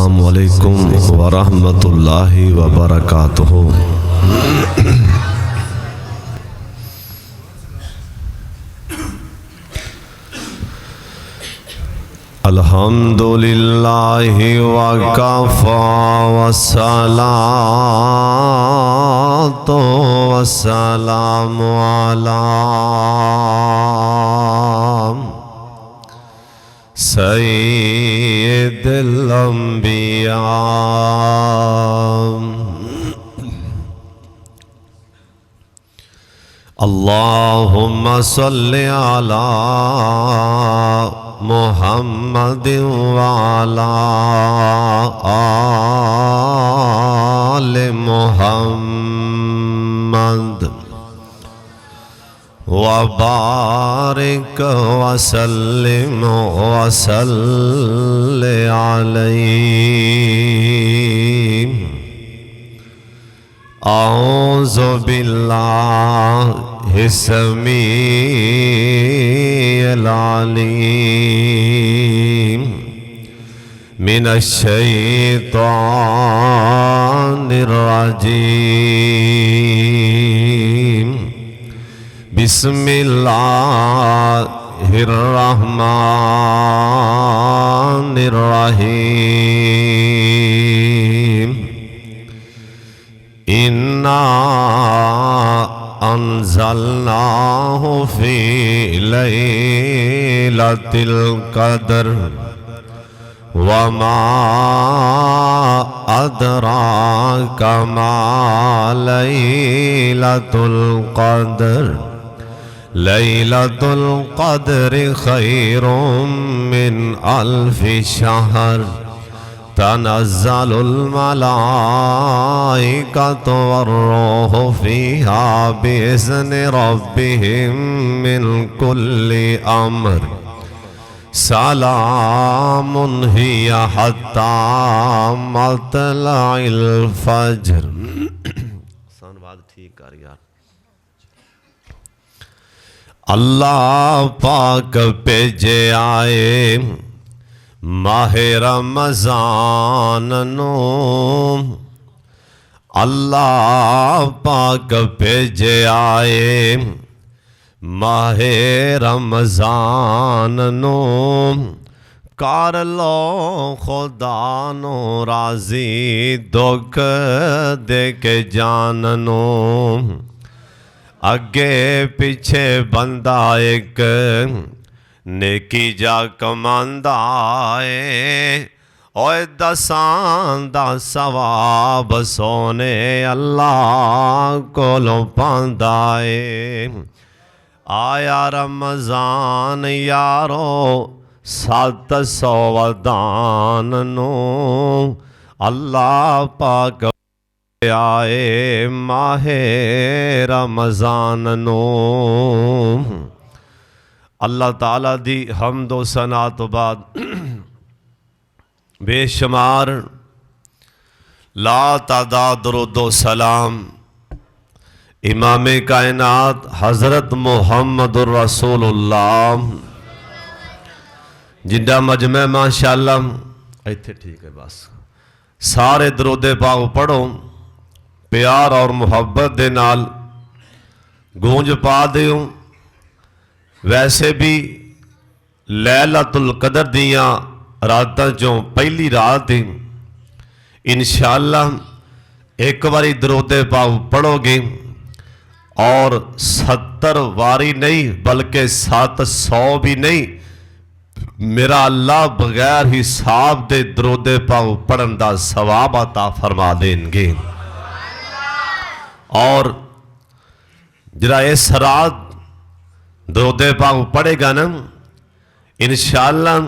अस्सलामुअलैकुम वरहमतुल्लाहि वबरकातुहू। अल्हम्दुलिल्लाहि वकफ़ा वस्सलातु वस्सलामु अला सय्यिदिल अंबिया। अल्लाहुम्मा सल्लि अला मुहम्मद व अला आलि मुहम्मद व बारिक व सल्लिम व सल्लि अलैहि। औज़ु बिल्लाहि समीइल अलीम मिनश शैतानिर रजीम। बिस्मिल्लाहिर रहमानिर रहीम। इन्ना अंज़लनाहु फी लैलतिल क़द्र वमा अदराका मा लैलतुल क़द्र। लैलतुल क़द्रि खैरुम मिन अल्फि शहर। तनज़्ज़लुल मलाइकतु वर्रूहु फ़ीहा बिइज़्नि रब्बिहिम मिन कुल्लि अम्र। सलामुन हिया हत्ता मत्लइल फ़ज्र। बात ठीक कर यार। अल्लाह पाक पे जे आए माहे रमज़ान नो। अल्लाह पाक भेजे आए माहे रमज़ान नो। कर लो खुदा नो राजी दुख दे के जान नो। अगे पीछे बंदा एक नेकी जा कमांदा है। ओए दसां दा सवाब सोने अल्लाह कोलों पांदा है। आया रमज़ान यारो 700 वदान नो। अल्लाह पाक आए माहे रमज़ान नो। अल्लाह ताला दी हम्दो सना तो बाद बेशुमार ला तादाद दुरूदो सलाम इमाम कायनात हज़रत मुहम्मदुर रसूलुल्लाह जिंदा मजमे माशाअल्लाह इत्थे ठीक है। बस सारे दरूदे पाक पढ़ो प्यार और मुहब्बत दे नाल गूंज पा दियो। वैसे भी लैलतुल क़द्र दियां रातां चों पहली रात है। इंशाअल्लाह एक बारी दरूदे पाक पढ़ोगे और 70 वारी नहीं बल्कि 700 भी नहीं, मेरा अल्लाह बगैर हिसाब दे दरूदे पाक पढ़न दा सवाब अता फरमा देंगे। और जरा इस रात दरूदे पाक पढ़ेगा ना इंशाअल्लाह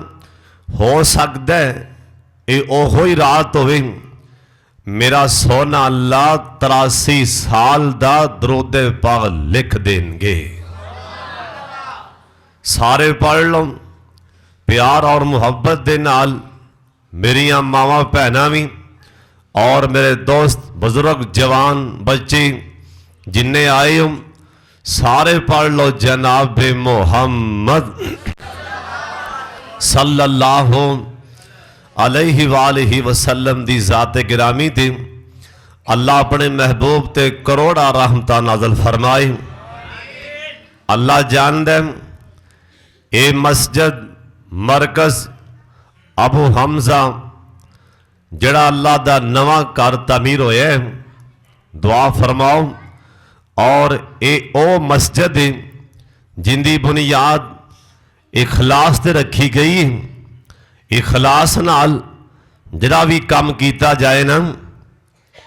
हो सकता है ये ओहो ही रात होवे मेरा सोना अल्लाह 83 साल दा दरूदे पाक लिख देंगे। सारे पढ़ लो प्यार और मुहब्बत दे नाल। मेरिया मावा भैनां भी और मेरे दोस्त बुजुर्ग जवान बच्चे जिन्ने आए हो सारे पढ़ लो जनाब मोहम्मद सल्लल्लाहु अलैहि वालैहि वसल्लम दी ज़ात गिरामी ते अल्लाह अपने महबूब ते करोड़ा रहमतां नाज़िल फरमाए। अल्लाह जानदा ए मस्जिद मरकज़ अबू हमज़ा जड़ा अल्लाह दा नवा घर तमीर होया, दुआ फरमाओ। और ये ओ मस्जिद है जिंदी बुनियाद इखलास ते रखी गई। इखलास नाल जड़ा भी काम किया जाए ना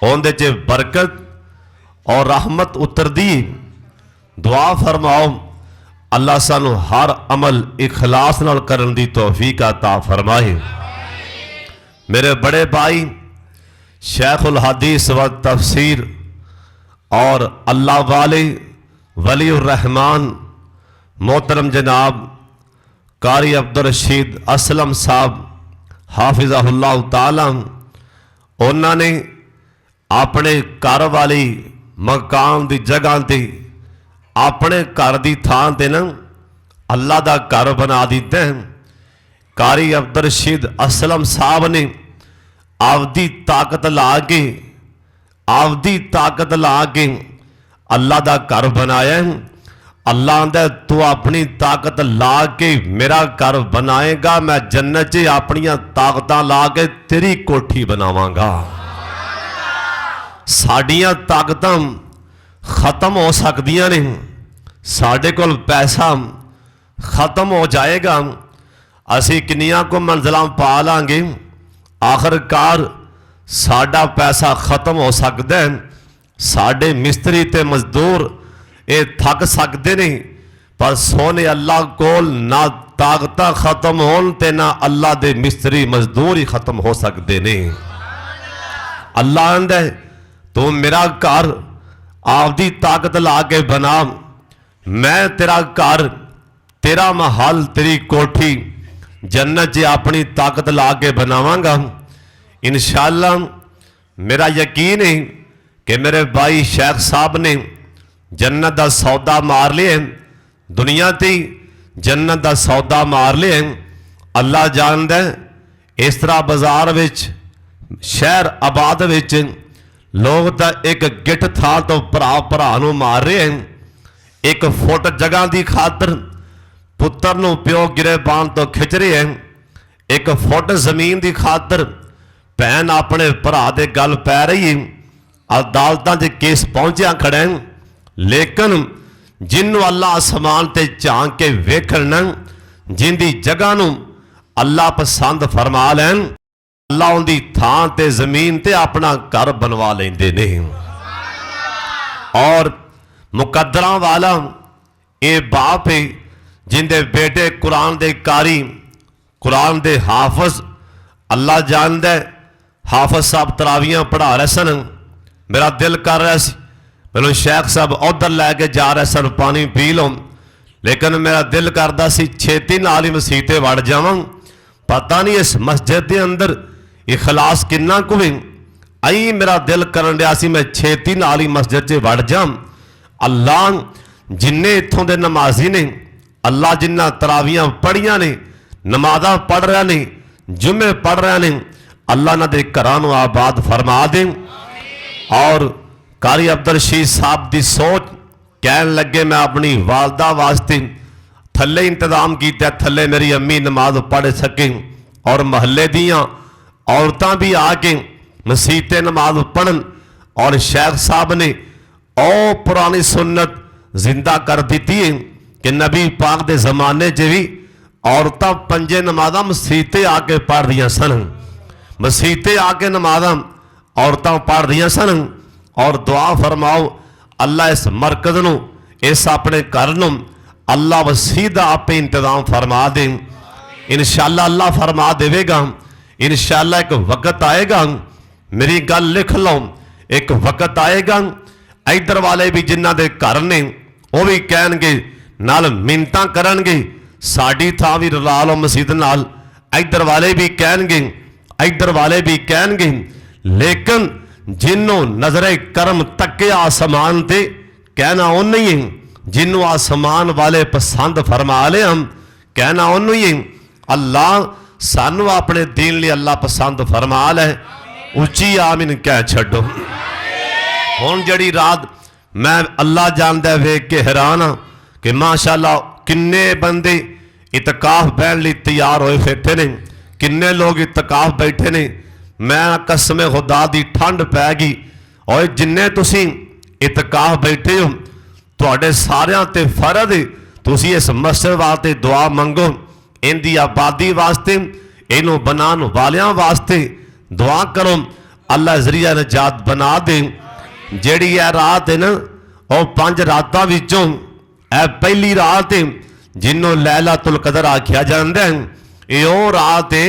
उहदे च बरकत और रहमत उतरदी। दुआ फरमाओ अल्लाह सानू हर अमल इखलास नाल करन दी तौफीक अता फरमाए। मेरे बड़े भाई शेखुल हदीस व तफसीर और अल्लाह वाले वलीउर रहमान मोहतरम जनाब कारी अब्दुल रशीद असलम साहब हाफिज़हुल्लाह ताला, उन्होंने अपने घर वाली मकान की जगह ते अपने घर की थान ते ना अल्लाह का घर बना दिता है। कारी अब्दुल रशीद असलम साहब ने आपदी ताकत ला के अल्लाह का घर बनाया। अल्लाह आंदा तू अपनी ताकत ला के मेरा घर बनाएगा, मैं जन्नत च अपनियां ताकतां ला के तेरी कोठी बनावांगा। साडियां ताकतां खत्म हो सकदियां ने, साडे कोल पैसा खत्म हो जाएगा, असी किन्नियां को मंजिलां पा लांगे, आखिरकार साडा पैसा खत्म हो सकता है। साडे मिस्त्री ते मजदूर ये थक सकते नहीं, पर सोने अल्लाह कोल ना ताकत खत्म होन ते ना अल्लाह दे मिस्त्री मजदूर ही खत्म हो सकते नहीं। अल्लाह आंदा है तू मेरा घर आपदी ताकत ला के बना, मैं तेरा घर तेरा महल तेरी कोठी जन्नत च अपनी ताकत ला के बनावांगा। इंशाअल्लाह मेरा यकीन है कि मेरे भाई शेख साहब ने जन्नत का सौदा मार लिया, दुनिया ते जन्नत का सौदा मार लिया। अल्लाह जानदा इस तरह बाजार विच शहर आबाद विच लोग तो एक गिठ थां तो भरा भरा नूं मार रहे हैं। एक फुट जगह की खातर पुत्र नूं प्यो गिरेबान तो खिंच रहे हैं। एक फुट जमीन की खातर भैन अपने भरा दे गल पै रही है। अदालतां दे केस पहुंचिया खड़े हैं, लेकिन जिन्हों अल्लाह आसमान ते झांक के वेखण जिंदी जगह नूं अल्लाह पसंद फरमा लैन, अल्लाह उनकी थां ते जमीन ते अपना घर बनवा लेंदे ने। और मुकद्दरां वाला ये बाप है जिंदे बेटे कुरान दे कारी, कुरान दे हाफज। अल्लाह जानदा हाफज साहब तरावियां पढ़ा रहे सन, मेरा दिल कर रहा सी मैनूं शेख साहब उधर लैके जा रहे सन पानी पी लो, लेकिन मेरा दिल करता सी छेती नाल ही मसीह ते वड़ जावां। पता नहीं इस मस्जिद के अंदर इखलास किन्ना कुछ आई मेरा दिल करन दिया सी मैं छेती नाल ही मस्जिद च वड़ जा। अल्लाह जिन्ने इत्थों के नमाजी ने, अल्लाह जिन्ना तरावियां पढ़िया ने, नमाज़ां पढ़ रहे ने, जुमे पढ़ रहे ने, अल्लाह ना दे घरां नूं आबाद फरमा दे। और कारी अब्दुल रशीद साहब की सोच कहन लगे मैं अपनी वालदा वास्ते थले इंतजाम किया, थले मेरी अम्मी नमाज पढ़ सके और महल्ले दियाँ औरतां भी आके मसीते नमाज पढ़न। और शेख साहब ने ओ पुरानी सुन्नत जिंदा कर दी कि नबी पाक के जमाने च भी औरतां पंजे नमाज़ां मसीते आके पढ़ रही सन, मसीते आके नमाज़ां औरतां पढ़ रही सन। और दुआ फरमाओ अल्लाह इस मरकज नूं, इस अपने घर नूं अल्लाह वसीदा आपे इंतजाम फरमा दे। इंशाअल्लाह अल्लाह फरमा देवेगा। इंशाअल्लाह एक वक्त आएगा, मेरी गल लिख लो, एक वक्त आएगा इधर वाले भी जिन्हां दे घर ने वो भी कहणगे नाल मिन्नतां करनगे साडी थां भी रला लो मसीत नाल, इधर वाले भी कहणगे, इधर वाले भी कहणगे। लेकिन जिन्हों नजरे करम तके आसमान ते कहना उन्हें ही, जिन्हों आसमान वाले पसंद फरमा ले हम कहना उन्हें ही। अल्लाह सानू अपने दीन लिए अल्लाह पसंद फरमा लै। उची आमीन कह छड्डो। हुण जिहड़ी रात मैं अल्लाह जानदा वेख के हैरान हाँ कि माशाअल्लाह किन्ने बंदे इतकाफ बहन लई तैयार होए फिरते ने, किन्ने लोग इतकाफ बैठे ने। मैं कसम खुदा दी ठंड पै गई। और जिन्ने तुसी इतकाफ बैठे हो तुहाडे सारियां ते फर्ज है तुसी इस मस्जिद वास्ते दुआ मंगो, इनकी आबादी वास्ते, इनू बनाने वालियां वास्ते दुआ करो, अल्लाह जरिया नजात बना दे। जिहड़ी है रात है ना और 5 रातां विचों ए पहली रात है जिन्हों लैलातुल कदर आख्या जाता है। ये वो रात है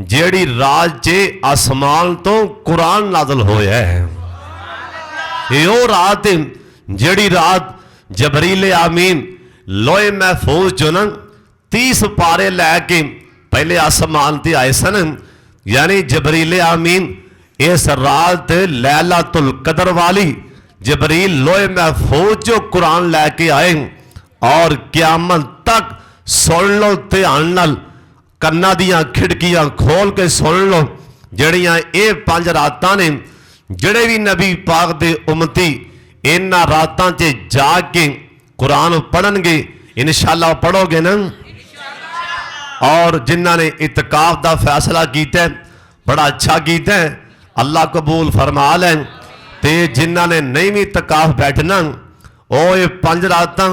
जिहड़ी रात च आसमान तो कुरान नाज़िल होया है। ये वो रात है जिहड़ी रात जबरील आमीन लोहे महफूज जो ना 30 पारे लैके पहले आसमान ते आए सन। यानी जबरील आमीन इस रात लैलातुल कदर वाली जबरील लोहे महफूज जो कुरान लैके आए और क़यामत तक सुन लो ध्यान नाल, कन्ना दियां खिड़कियां खोल के सुन लो। जड़ियां ये 5 रातां ने जड़े भी नबी पाक दे उम्मती इन्हां रातां च जाके कुरान पढ़नगे, इंशाअल्लाह पढ़ोगे ना। और जिन्हां ने इतकाफ दा फैसला कीता बड़ा अच्छा कीता है, अल्लाह कबूल फरमा लें। ते जिन्हां ने नहीं भी इतकाफ बैठना वो ये 5 रातां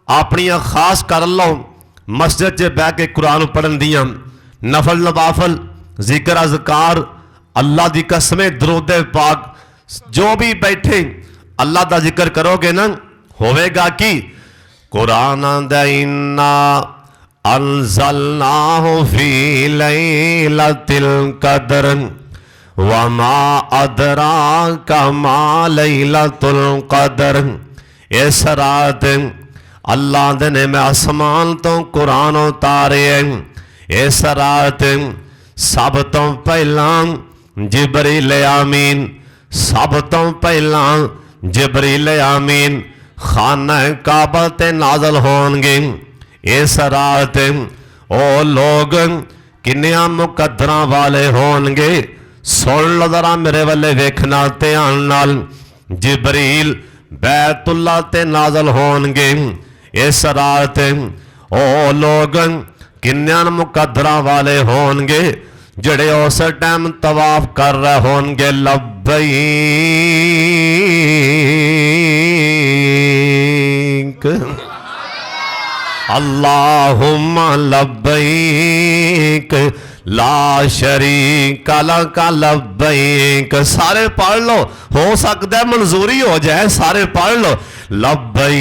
अपनियां खास कर लो, मस्जिद च बह के कुरान पढ़न दियां, नफल नवाफल जिक्र अज़कार अल्लाह दी कसमें दरूद पाक जो भी बैठे अल्लाह दा जिक्र करोगे ना होवेगा कि कुरान दा इन्ना अंज़लनाहु फी लैलतिल कद्र वमा अदराका मा लैलतुल कद्र। इस रात अल्लाह ने मैं आसमान तो कुरान उतारे। इस रात सब तो पहला जिबरील आमीन, सब तो पहला जिबरील आमीन खाना काबा ते नाज़िल होंगे। इस रात ओ लोग किन्नियां मुकद्दरां वाले होंगे। सुन लो जरा मेरे वाले वेखना ध्यान नाल। जिबरील बैतुल्ला ते नाज़िल होंगे। इस रात ओ लोग किन्नियां मुकद्दरां वाले होंगे जड़े उस टाइम तवाफ कर रहे होंगे। लब्बैक अल्लाहुम्मा लब्बैक ला शरीक लक लब्बैक। सारे पढ़ लो, हो सकता है मंजूरी हो जाए, सारे पढ़ लो। लब्बैक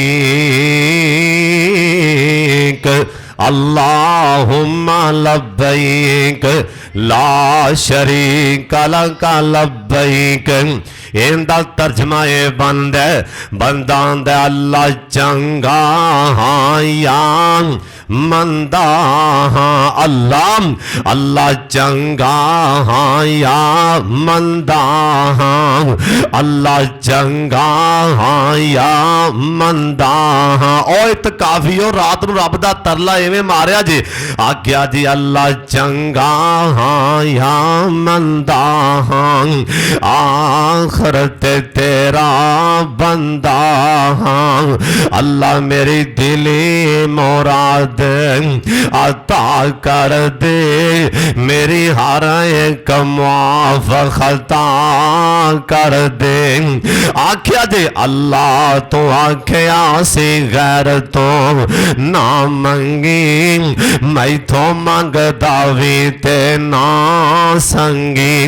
अल्लाहुम्मा लब्बैक ला शरीक लक लब्बैक। इनका तर्जमा ये बंद है बंदा अल्लाह चंगा हाँ या मंदा हाँ। अल्लाह अल्लाह चंगा हाँ या मंदा हाँ। अल्लाह चंगा हाँ या मंदा हाँ। ओ इतकाफियो रात नूं रब दा तरला इवें मारिया जी, आख्या जी अल्लाह चंगा हाँ या मंदा हाँ। आखरत तेरा बंदा हाँ। अल्लाह मेरी दिली मुराद अता कर दे, मेरी हर एक माफ खता कर दे। आख्या जे अल्लाह तो आख्या से गैर तो ना मंगी, मैं तो मंगदा भी ते ना संगी।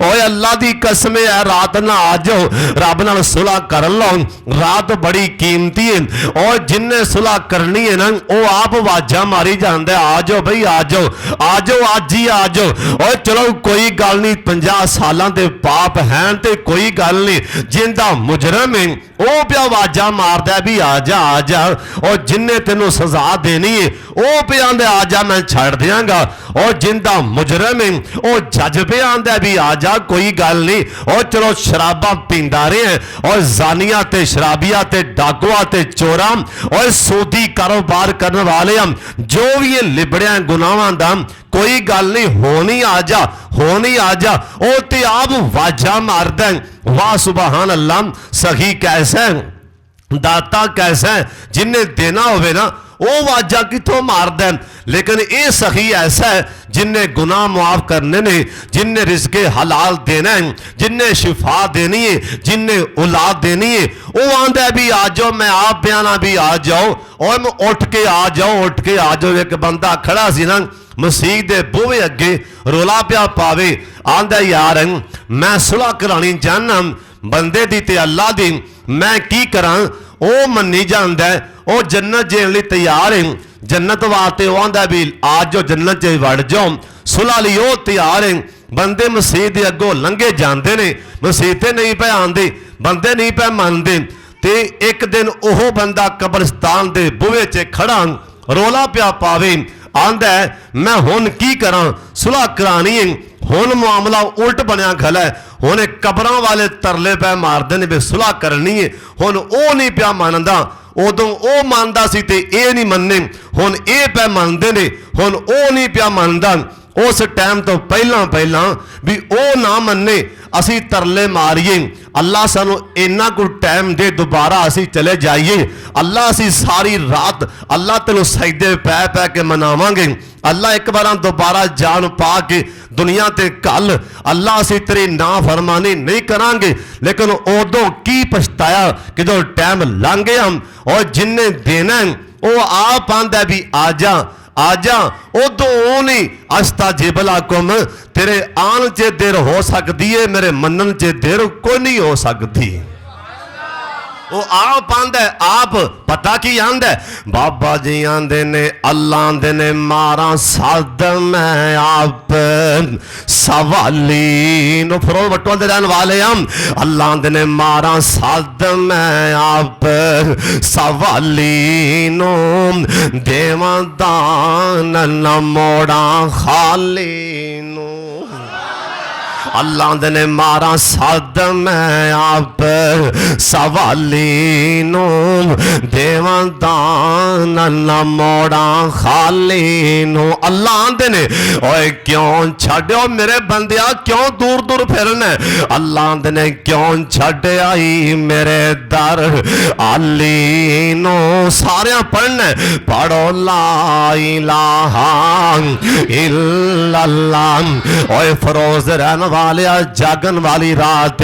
ओए अल्लाह दी कसम है रात ना आ जाओ, रब नाल सुलह कर लो। रात बड़ी कीमती है और जिन्ने सुलह करनी है ना वो आप आवाजा मारी जाता है, आ जाओ भाई आ जाओ, आ जाओ अज ही आ जाओ। और चलो कोई गल नहीं, 50 सालों के पाप हैं तो कोई गल नहीं, जिंदा मुजरम है वो पे आवाजा मारदा भी आ जा आ जा। और जिन्ने तेनों सजा देनी है वो पे आंदा आ जा मैं छड़ दियांगा। और जिंदा मुजरम है वो जज पे आंदा भी आ जा कोई गल नहीं, और चलो शराबा पींदा रहे और जानिया ते शराबिया ते डाकुआ ते चोरा और सूदी कारोबार करने वाले हम, जो भी ये लिबड़िया गुनाहां दा कोई गल नहीं, होनी आ जा, होनी आ जा, ओ ते आप वाजा मारदा है। वाह सुबहान अल्लाह, सही कैसा है, दाता कैसा है, जिन्हें देना होवे ना वो वाजा कितों मारदा है। लेकिन ये सही ऐसा है जिन्हें गुनाह मुआफ करने ने, जिन्हें रिज़्क़े हलाल देना है, जिन्हें शिफा देनी है, जिन्हें औलाद देनी है, वो आंदा भी आ जाओ, मैं आप बयाना भी आ जाओ, और उठ के आ जाओ, उठ के आ जाओ। एक बंदा खड़ा सी ना मसीह दे बूहे अगे रोला पिया पावे, आंदा यार मैं सुलह करानी चाहना बंदे दी ते अल्लाह दी, मैं की करा। वो मन्नी जांदा है, वो जन्नत जेन लई तैयार है, जन्नत वास्ते वो आंदा भी आ जाओ, जन्नत च वड़ जाओ, सुलह लई वो तैयार है। बंदे मसीह दे अगों लंघे जाते ने, मसीह ते नहीं पे आंदे, बंदे नहीं पे मनते। ते एक दिन ओह बंदा कब्रिस्तान दे बूहे च खड़ा रोला पिया पावे, आंदा है मैं हुण की करा, सुलह करानी है, हुण मामला उल्ट बनया खला है, हुण कबरां वाले तरले पै मारदे ने भी सुलह करनी है, हुण ओ नहीं पिया मनदा, उदों ओ मनदा सी ते ए नहीं मनने, हुण ए पै मनदे ने, हुण ओ नहीं पिया मनदा। उस टाइम तो पहला भी ओ ना मन्ने, असी तरले मारिए, अल्लाह सानू इन्ना को टाइम दे, दोबारा असी चले जाइए, अल्लाह असी सारी रात अल्लाह तेनों सजदे पै पै के मनावांगे, अल्लाह एक बार दोबारा जान पा के दुनिया ते कल अल्लाह असी तेरी ना फरमानी नहीं करांगे। लेकिन उदों की पछताया कि जो टाइम लंघ गया, और जिन्हें देना वो आप आंदा भी आ जा, आजा, उदों नहीं अस्ता जिबला कुम, तेरे आन च देर हो सकती है, मेरे मनन च देर कोई नहीं हो सकती। वो आप आंदा है, आप पता की आंदा है, बाबा जी आंदे ने, अल्लाह आंदे ने मारा सद मैं आप सवाली नो फरोल बटों दे रहने वाले हम, अल्लाह आंदे ने मारा सद मैं आप सवाली नो देवा दान न मोड़ा खाली नो। अल्लाह ने मारा सद मैं आप सवाली नो देवा दान न मोड़ा खाली नो। अल्लाह ने ओए क्यों छड्यो मेरे बंदिया, क्यों दूर दूर फिरना, अल्लाह ने क्यों छड आई मेरे दर आली नो। सारे पढ़ना, पढ़ो ला इलाहा इल्लल्लाह। ओए फरोज रहन वाले जागन वाली रात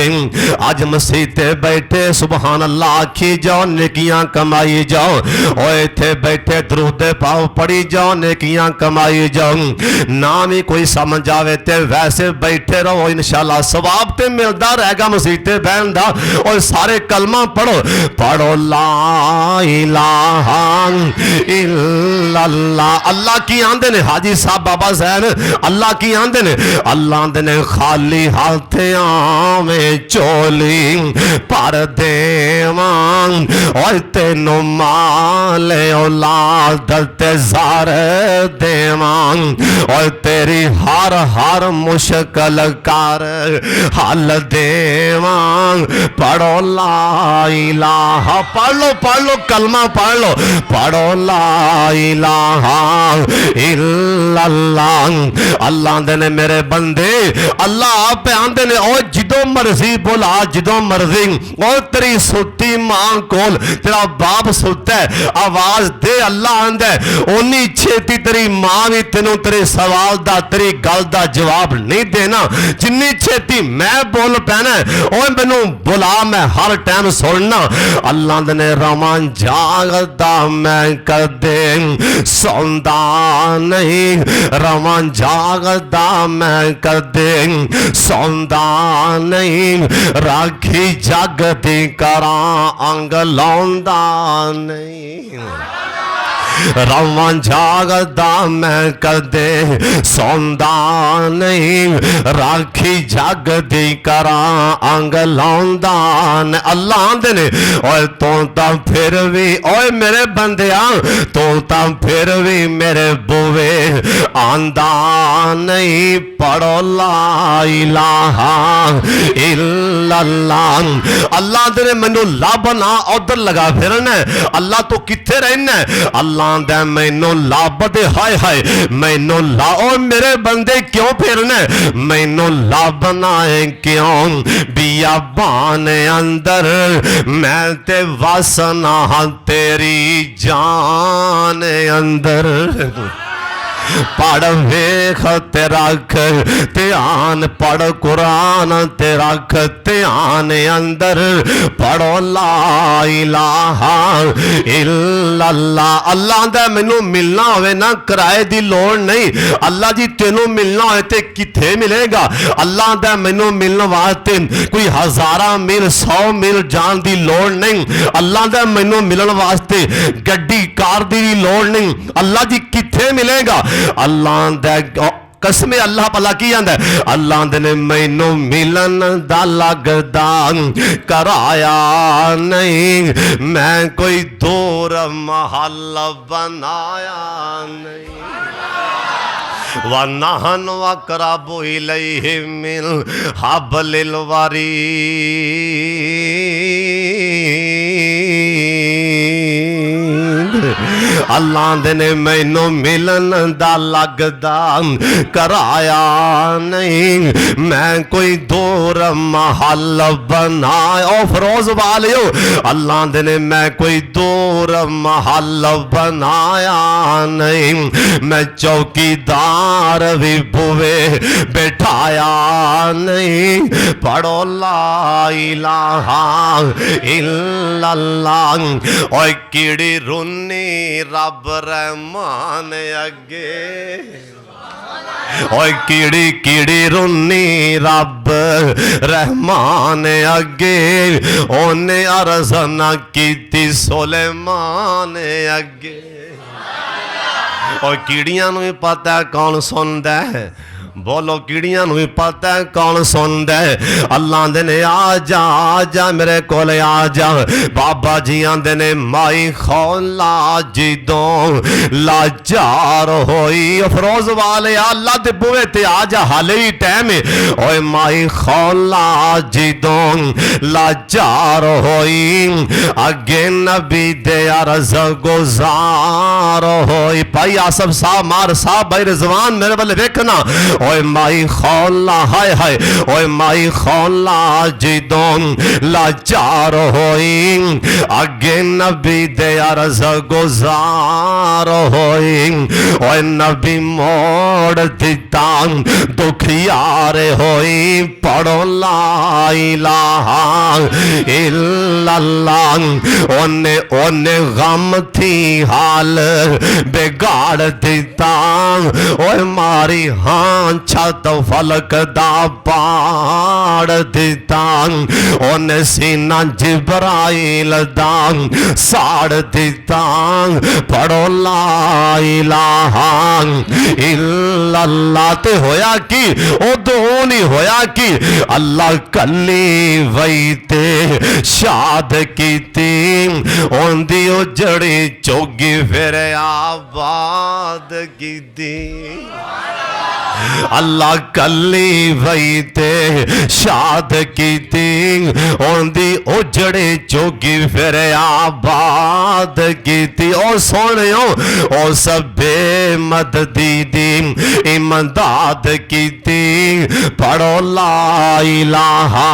आज मसीह ते बैठे सुबहान अल्लाह आखी जाओ, नेकियां कमाई जाओ, ओए थे बैठे दरूदे पाओ पढ़ी जाओ, नेकियां कमाई जाओ। ना भी कोई समझ आवे ते वैसे बैठे रहो, इंशाअल्लाह सवाब ते मिलता रहेगा मसीह ते बहन दा। और सारे कलमा पढ़ो, पढ़ो ला इलाहा इल्लल्लाह। अल्लाह की आंदे ने हाजी साहब बाबा जैन, अल्लाह की आंदे ने, अल्लाह आंदे ने खाली हाथ आवे चोली पर देवां, और तेनों माल औलाद ते ज़ार देवां, और तेरी हर हर मुश्किल कर हल देवां। पढ़ो ला इलाहा, पढ़ लो कलमा पढ़ लो, पढ़ो ला इलाहा इल्लल्लाह। अल्लाह ने मेरे बंदे, अल्लाह आप आंदे ने ओ जिदों मर्जी बोला, जिदों मर्जी। और तेरी सुती मां कोल, तेरा बाप सुता है, आवाज दे, अल्लाह आंदा ओनी छेती तेरी मां भी तेनों तेरे सवाल दा तेरी गल दा जवाब नहीं देना जिन्नी छेती मैं बोल पैना। और मैनू बुला, मैं हर टाइम सुनना। अल्लाह ने रवां जागदा मैं कदे सौंदा नहीं, रवां जागदा मैं कदे सौंदा नहीं, राखी जगती करा अंग लौंदा नहीं। रवां जागदा मैं कदे सौंदा नहीं, राखी जग दी करा अंग लाउंदा नहीं। अल्लाह आंदे ने ओए तू तां फिर भी ओए मेरे बंदिया तू तां फिर भी मेरे बुवे आंदा नहीं। पढ़ो ला इलाहा इल्लल्लाह। अल्लाह दे मैनू लभ ना उधर लगा फिरना, अल्लाह तू किथे रहना? अल्लाह दे मैनू लभ दे, हाय हाय मैनू ला ओ मेरे बंदे क्यों फिरना? मैनू लभना है क्यों बियाबान अंदर, मैं ते वसना तेरी जान अंदर। पढ़ वेख ते रख ध्यान, पढ़ कुरान ते रख ध्यान अंदर। पढ़ो ला इलाहा इल्लल्लाह। अल्लाह दा मैनू मिलना होवे ना किराए दी लोड़ नहीं। अल्लाह जी तेनू मिलना होए ते किथे मिलेगा? अल्लाह दा मैनू मिलने वास्ते कोई 1000 मील 100 मील जान दी लोड़ नहीं। अल्लाह दा मैनू मिलने वास्ते गड्डी कार दी लोड़ नहीं। अल्लाह जी किथे मिलेगा? अल्लाह दे कसमे अल्लाह भला की आंदा अल्लाह दे ने मैनू मिलन दा लगदा कराया नहीं, मैं कोई दूर महल बनाया नहीं। वनहन वकरबु इलैहि मिन हब्लिल वरीद। अल्लाह दे ने मैनू मिलन दा लगदा कराया नहीं, मैं कोई दूर महल बनाया। ओ फरोज वालियो अल्लाह दे ने मैं कोई दूर महल बनाया नहीं, मैं चौकीदार भी बुवे बैठाया नहीं। पढ़ो ला इलाहा इल्लल्लाह। ओए कीड़ी रुन्नी रब रहमान अगे, ओए कीड़ी कीड़ी रुन्नी रब रहमान अगे, ओने अर्ज़ ना कीती सुलेमान अगे। और कीड़ियां नूं भी पता है कौन सुनदा है, बोलो कीड़ियां नूं भी पता है कौन सुनदा है। अल्लाह दे ने आ जा मेरे कोल आ जा। बाबा जी आंदे ने माई खौला जिदों लाचार होई। फरोज वाले अल्लाह दे बुए ते आ जा, हाले भी टाइम है। ओए माई खौला जिदों लाचार होई, अगे नबी दे अर्ज़ गुज़ार होई। भाई आसफ साहब मार साहब भाई रिजवान मेरे वाले देखना। ओए माई खौला हाय हाय, ओए माई खौला जिदों लाचार होई, अगे नबी दे अर्ज़ गुज़ार होई। ओए नबी मोड़ दिता दुखियार होई। पढ़ो ला इलाहा इल्लल्लाह। ओने ओने गम थी हाल बिगाड़ दिता। ओए मारी हाँ छत फलक दा पाड़ दिता। ओने सीना जिब्राइल दा साड़ दिता। पढ़ो ला इलाहा इल्लल्लाह। ते होया कि उदों नहीं होया कि अल्लाह कली वही ते शाद कीती। ओंदी उजड़ी चौगी फिर आबाद कीती। अल्लाह कली वही ते शाद कीती। ओंदी उजड़े चौगी फिर आबाद कीती। ओ सोनियो ओ सबे मददी दी इमदाद कीती। पढ़ो ला इलाहा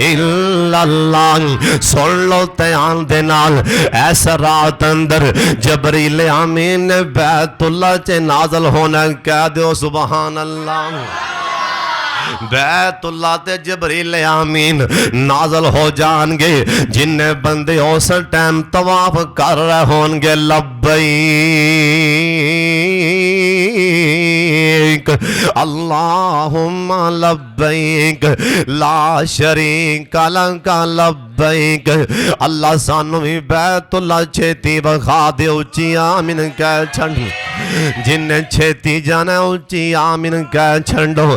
इल्लल्लाह। सुन लो ध्यान दे नाल, ऐसा रात अंदर जबरील आमीन ने बैतुल्ला च नाज़िल होना। कह दो सुभान अल्लाह। बैतुल्ला ते जबरील आमीन नाज़िल हो जाएंगे। जिन्ने बंदे उस टाइम तवाफ कर रहे होंगे लब्बैक लब्बैक अल्लाहुम्मा लब्बैक ला शरीक लक लब्बैक। अल्लाह सानू भी बैतुल्ला छेती विखा दे, उच्ची आमीन कह छंड। जिन्हें छेती जाना उच्ची आमीन कह छंडो।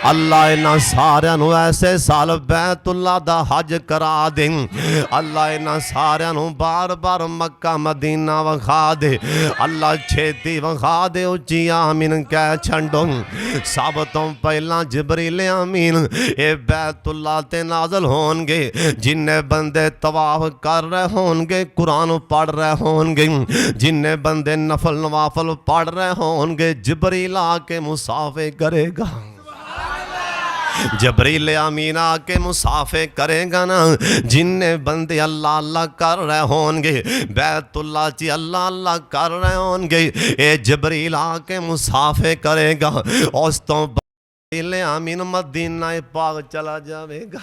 अल्लाह इन्हां सारियां नू ऐसे साल बैतुल्ला दा हज करा दे। अल्लाह इन्हां सारियां नू बार बार मक्का मदीना विखा दे। अल्लाह छेती विखा दे, उच्ची आमीन कह छंडो। सब तो पहला जिबरील अमीन ये बैतुल्ला ते नाज़िल होणगे। जिन्ने बंदे तवाफ कर रहे होणगे, कुरान पढ़ रहे होणगे, जिन्ने बंदे नफल नवाफल पढ़ रहे होंगे, जिबरील आके मुसाफे करेगा। जबरील अमीन आके मुसाफे करेगा ना। जिन्ने बंदे अल्लाह अल्लाह कर रहे होंगे, बैतुल्ला ची अल्लाह अल्लाह कर रहे होंगे, ये जबरील आके मुसाफे करेगा। उस तो जबरील अमीन मदीना पाक चला जाएगा,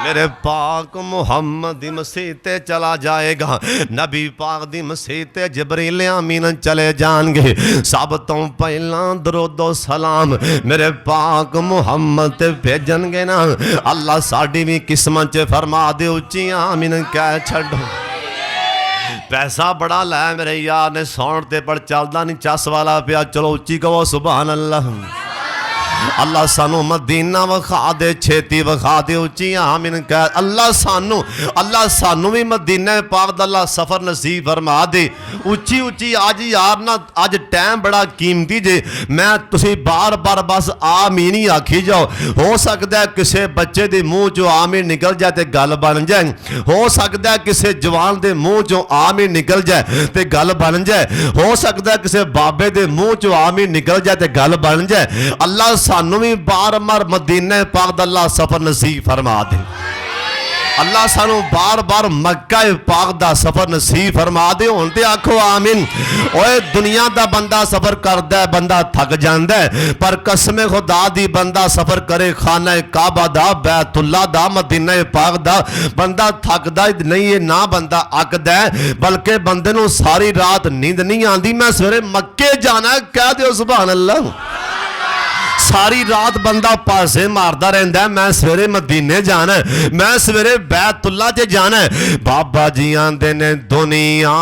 मेरे पाक मुहम्मद दी मसीह ते चला जाएगा। नबी पाक दी मसीह ते जिबरील अमीन चले जाएंगे। सब तो पहला दरूद सलाम मेरे पाक मुहम्मद ते भेजणगे ना। अल्लाह साडी भी किस्मत च फरमा दे, उच्ची आमीन कह छड्डो। पैसा बड़ा लै मेरे यार ने सौण ते पर चलदा नहीं, चस वाला पिया, चलो उच्ची कहो सुभान अल्लाह। अल्लाह सानू मदीना विखा दे, छेती विखा दे, उच्ची आमीन कह। अल्लाह सानू भी मदीना पाक दा अल्लाह सफर नसीब फरमा दे, उच्ची उच्ची। अज यार ना अज टाइम बड़ा कीमती जे, मैं तुसी बार बार बस आमीन ही आखी जाओ। हो सकता है किसी बच्चे दे मुँह चो आमीन निकल जाए तो गल बन जाए, हो सकता है किसी जवान दे मुँह चो आमीन निकल जाए तो गल बन जाए, हो सकता है किसी बाबे दे मुँह चो आमीन निकल जाए तो गल बन जाए। अल्लाह सानू भी बार बार मदीने पाक दा अल्लाह सफर नसीब फरमा दे। अल्लाह सानू बार बार मक्का पाक दा सफर नसीब फरमा दे। हुण ते आखो आमीन। ओए दुनिया दा बंदा सफर करदा है, बंदा थक जांदा है, पर कसम खुदा दी बंदा सफर करे खाना काबा दा, बैतुल्ला दा, मदीना पाक दा, बंदा थकदा नहीं है ना, बंदा अकदा है, बल्कि बंदे नू सारी रात नींद नहीं आंदी। मैं सवेरे मक्के जाना, कह दिओ सुभान अल्लाह। सारी रात बंदा पासे मारदा रहिंदा, मैं सवेरे मदीने जाना, मैं सवेरे बैतुल्ला च जाना। बाबा जी आंदे ने दुनिया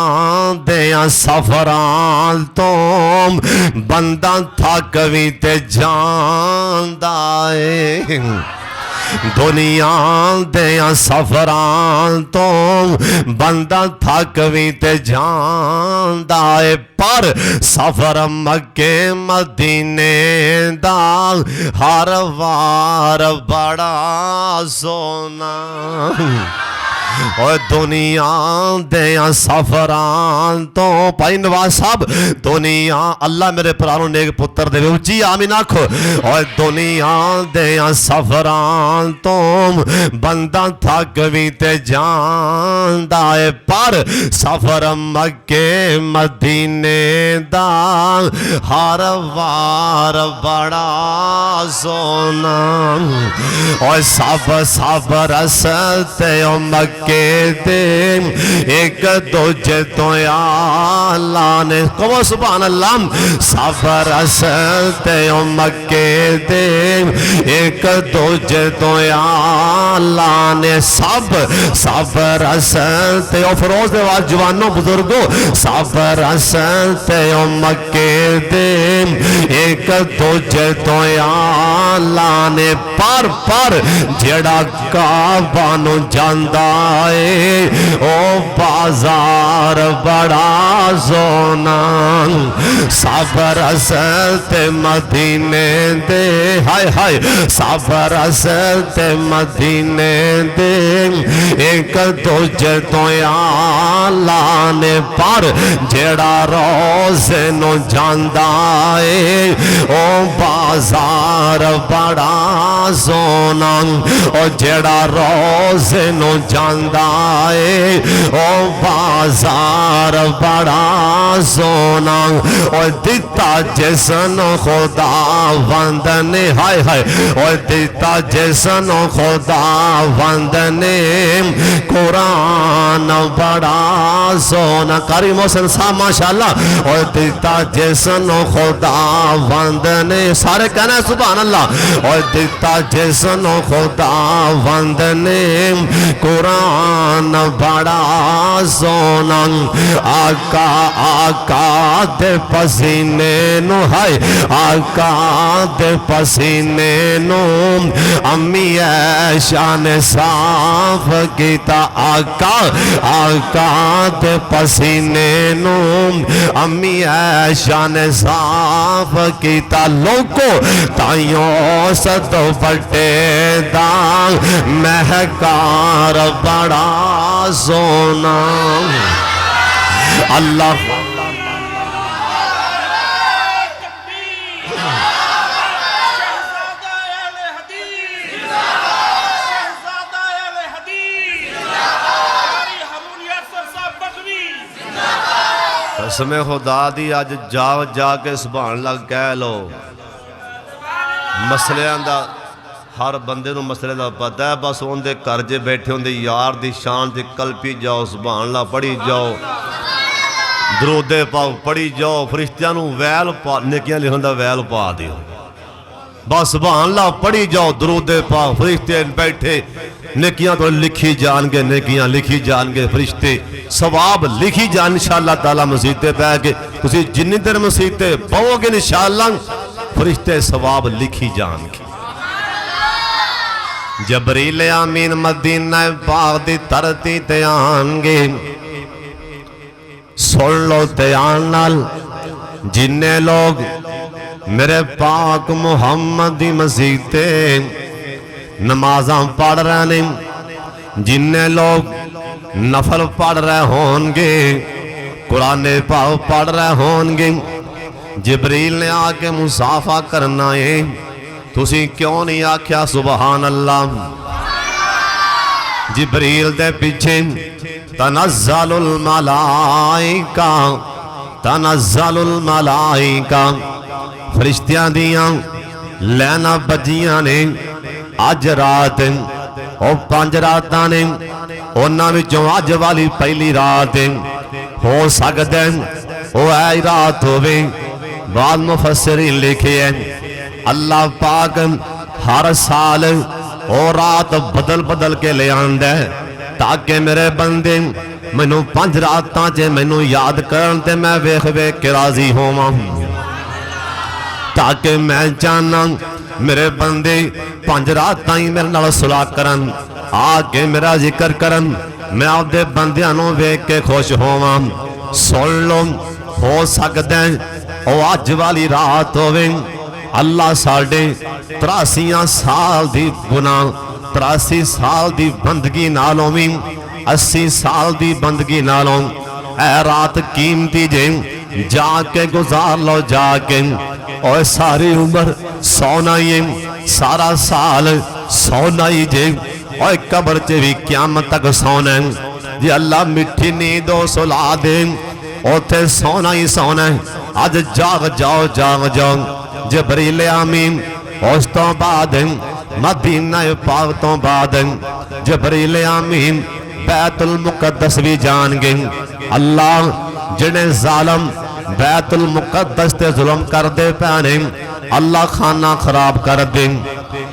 दे सफरां तो बंदा थक भी ते जांदा है। दुनिया दे सफरां तो बंदा थक भी ते जांदा है, पर सफर मक्के मदीने दा हर वार बड़ा सोना। और दुनिया दे सफरां तो भाई नवाज साहब, दुनिया अल्लाह मेरे भरानू नेक पुत्र दे, उच्ची आमीन आखो। और दुनिया दे सफरां तो बंदा थक भी ते जांदा है, पर सफर मक्के मदीने दा हर वार बड़ा सोना। और सब रस्ते मक्के के एक दूजे तो लाने, कहो सुभान अल्लाह। सब रस्ते मक्के दे एक दूजे तो लाने, सब रस्ते फरोज दे वाल जवानों बुजुर्गो, सब रस्ते मक्के दे एक दूजे तो लाने, पर जेड़ा काबा नू जांदा ओ बाजार बड़ा सोना। सब रस्ते मदीने दे, हाय हाय, सब रस्ते मदीने दे एक दूजे तो लाने, पर जेड़ा रोज़े नू जांदा है ओ बाजार बड़ा सोना। ओ जेड़ा रोज़े नू जांदा ਜਾਂਦਾ ਏ ओ बाजार बड़ा सोना और दिता जिसन खुदा वंदने हाय हाय और दिता जिसन खुदा वंदने कुरान बड़ा सोना कारी मोहसिन साहब माशाअल्लाह और दिता जिसन खुदा वंदने सारे कहना सुभान अल्लाह और दिता जिसन खुदा वंदने कुरान बड़ा सोना आका आका दे पसीने नु हाय आका दे पसीने नु अम्मी ऐशा ने साफ किता आका आका दे पसीने नु अम्मी ऐशा ने साफ किता लोको ताइयों सदो बटे दा महकार बड़ा सोना अल्लाह कसम खुदा दी अज जा के सुभान अल्लाह कह लो मसलियां दा हर बंदे नूं मसले का पता है बस उनके घर च बैठे होंगे यार की शान से कल्पी जाओ सुभान अल्लाह पढ़ी जाओ दरूदे पाओ पढ़ी जाओ फरिश्तियां नूं वैल पा नेकियां लिखण दा वैल पा दिओ बस सुभान अल्लाह पढ़ी जाओ दरूदे पाओ फरिश्ते बैठे नेकियां तो लिखी जाएंगे नेकियां लिखी जाएंगे फरिश्ते सवाब लिखी जान इंशाअल्लाह ताला मसीते पै के तुसीं जिन्नी देर मसीते पवोगे इंशाअल्लाह फरिश्ते सवाब लिखी जाएंगे जबरील आमीन मदीना पाक दी धरती ते आणगे सुन लो ध्यान नाल जिन्ने लोग मेरे पाक मुहम्मद दी मसीह ते नमाज़ां पढ़ रहे ने जिन्ने लोग नफल पढ़ रहे होंगे कुरान पाक पढ़ रहे होंगे जिबरील ने आके मुसाफा करना है तुसी क्यों नहीं आख्या सुबहान अल्लाह जिबरील दे पीछे तनज़्ज़लुल मलाइका तनज़्ज़लुल मलाइका फरिश्तियां दियां लैना बजियां ने अज रात ओ 5 रातां ने उन्हां विचों अज वाली पहली रात हो सकदा ओ ऐ रात होवे बाद मुफस्सिरीन लिखे है अल्लाह पाक हर साल और रात बदल बदल के ले आंदा ताकि मेरे बंदे मैनू 5 रातां च मैनू याद करन ते मैं वेख वेख के राजी होवां ताकि मैं चाहना मेरे बंदे 5 रातां ही मेरे नाल सुलह करन आके मेरा जिक्र करन मैं आपदे बंदियां नू वेख के खुश होवां सुन लो हो सकदा ओ अज वाली रात होवे अल्लाह साढ़े 83 साल दी गुनाह 83 साल दी बंदगी नालों भी 80 साल दी बंदगी नालों ऐ रात कीमती जे जाके गुजार लो जाके और सारी उम्र सोना ही सारा साल सोना ही जे और कब्र च भी क़यामत तक सोना जे अल्लाह मिठी नींद सुला दे उथे सोना ही सोना अज जाग जाओ जाग जाओ जबरील आमीन उस तो बाद मदीना पाक तो बाद जबरील आमीन बैतुल मुकद्दस भी जान गए अल्लाह जिन्हें जालम बैतुल मुकद्दस ते जुल्म करते पैने अल्लाह खाना खराब कर दे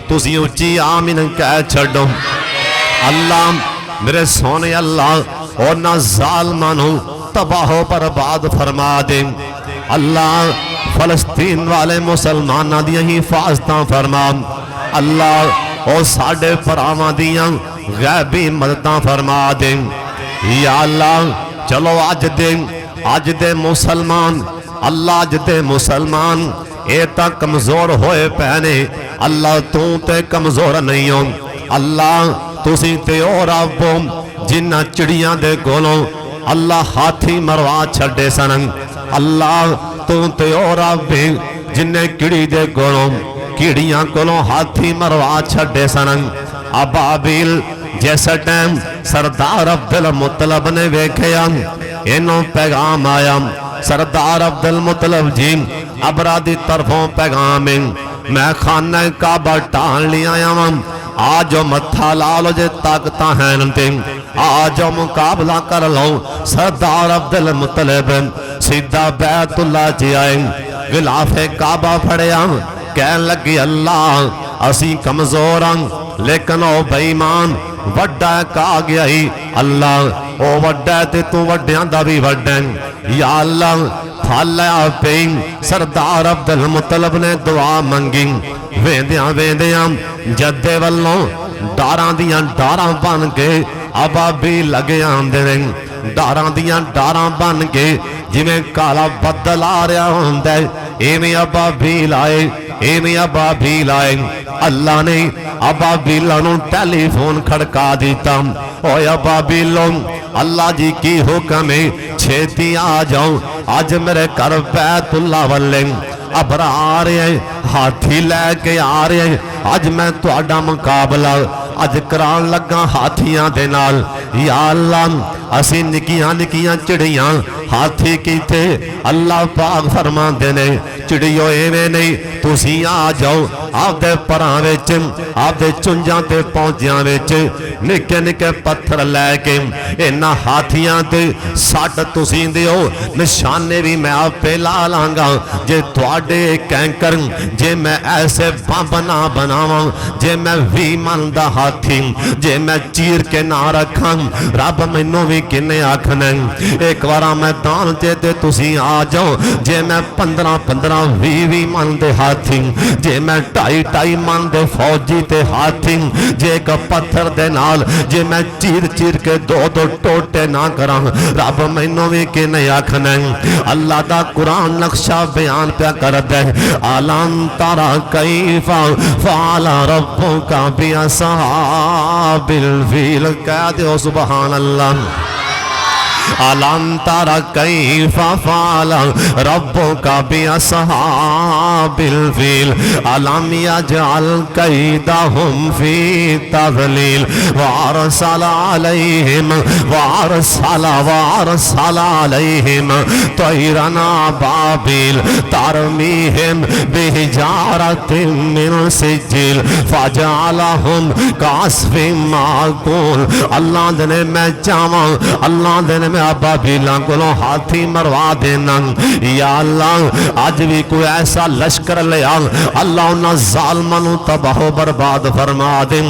तुसी उच्ची आमीन कह छो अल्लाह मेरे सोने अल्लाह और ना जालमां नू तबाहो बर्बाद फरमा दे अल्लाह फलस्तीन वाले मुसलमाना दियां हिफाजतां फरमा अल्लाह और साडे भरावां दियां गैबी मददां फरमा दे या अल्लाह चलो अज दे मुसलमान अल्लाह अज दे मुसलमान ये तो कमजोर होए पैने अल्लाह तू ते कमजोर नहीं हो अल्लाह तुसी ते और रब जिन्ना चिड़ियां दे कोलों अल्लाह हाथी मरवा छड़े सन अल्लाह तू ते और रब जिन्ने किड़ी दे कोलों कीड़ियां कोलों हाथी मरवा छड़े सन अबाबिल जैसा टाइम सरदार अब्दुल मुतलब ने वेख्या इन्हों पैगाम आया सरदार अब्दुल मुतलब जी अबरा दी तरफों पैगाम मैं खाना काबा टाल लिया आया आ जो मत्था ला लो जे ताकत है आ जो मुकाबला कर लो। सरदार अब्दुल मुतलब सीधा बैतुल्ला च आए गिलाफे काबा फड़िया कह लगी अल्लाह असी कमजोर हाँ लेकिन ओ बेईमान वड्डा कहा गया ही अल्लाह ओ वड्डा ते तू वड्डियां दा भी वड्डा या अल्लाह फालिया पे। सरदार अब्दुल मुतलब ने दुआ मंगी वेंदियां वेंदियां जद्दे वल्लों डारां दियां डारां बन के अबाबी लगे आंदे ने डारां दियां डारां बन के जिवें काला बदल आ रहा हुंदा इवें अबाबील आए इवें अबाबील आए। अल्लाह ने अबाबीलों नूं टेलीफोन खड़का दिता ओ अबाबीलों अल्लाह जी की हुक्म है छेती आ जाओ अज मेरे घर बैतुल्ला वल्ले अबरा आ रहे हाथी लैके आ रहे अज मैं तुहाडा मुकाबला अज करान लगा हाथियां दे नाल। या अल्लाह असी निकियां निकियां चिड़ियां हाथी कीते अल्लाह पाक फरमांदे ने चिड़ियो एवें नहीं तुसी आ जाओ आपदे परां विच आपदे चुंजां ते पौंजियां विच निक्के निक्के पत्थर लैके इन्हां हाथियां ते सट तुसी दिओ निशाने भी मैं आपे ला लांगा जे तुहाडे कैंकर जे मैं ऐसे बंब ना बनावां जे मैं 20 मन दा हाथी जे मैं चीर के ना रखां रब मैनू भी किन्ने आखना एक बार मैदान ते तुसी आ जाओ जे मैं 15-15 20 मन दे हाथी जे मैं 2.5 मन दे फौजी ते हाथी जे एक पत्थर दे नाल जे मैं चीर चीर के दो टोटे ना करा रब मैनू भी किन्ने आखना। अल्लाह दा कुरान नक्शा बयान पे कर दे आलम तारा कैफा फाला रब्बुका बि असहाबिल फील कह दो सुभान अल्लाह। अलम तारा कैफा फाला रब्बुका बि असहाबिल फील अलम यजअल कैदहुम फी तज़लील वारसल अलैहिम वारसल अलैहिम तैरन अबाबिल तरमीहिम बिहिजारतिन मिन सिज्जिल फजअलहुम कास्फिन माकूल। अल्लाह ने मैं चावां अल्लाह ने अबाबीलों को हाथी मरवा देना। या अल्लाह अज भी कोई ऐसा लश्कर लिया अल्लाह उन्होंने जालमां तबाह बर्बाद फरमा दे।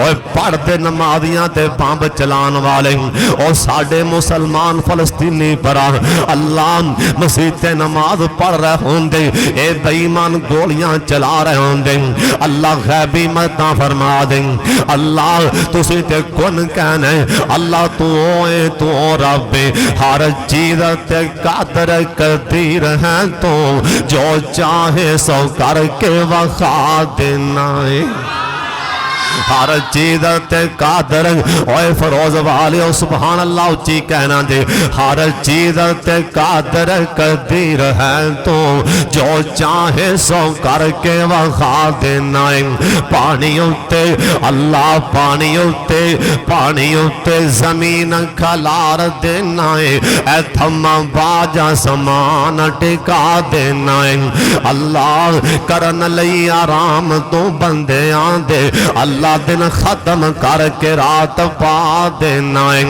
और पढ़ते नमाजियां ते बंब चलान वाले और साडे मुसलमान फलस्तीनी भरा अल्लाह मसीत नमाज पढ़ रहे होंगे ये बेईमान गोलियां चला रहे होंगे अल्लाह गैबी मदद फरमा दे। अल्लाह तुसी ते कुन कहना अल्लाह तू ओए तू रब हर चीज ते कादर कदीर है तो जो चाहे सो करके वखा देना है हर चीज ते कादर ओए फरोज वाले सुभान अल्लाह उच्ची कहना दे हर चीज ते कादर कदीर है तो जो चाहे सो करके वखा देना है। पानी उत्ते अल्लाह पानी उत्ते जमीन खलार देना है ए थमा बाजा समान टिका देना है। अल्लाह करन लई आराम तो बंदे आंदे अल्लाह दिन खत्म करके रात पा देना है।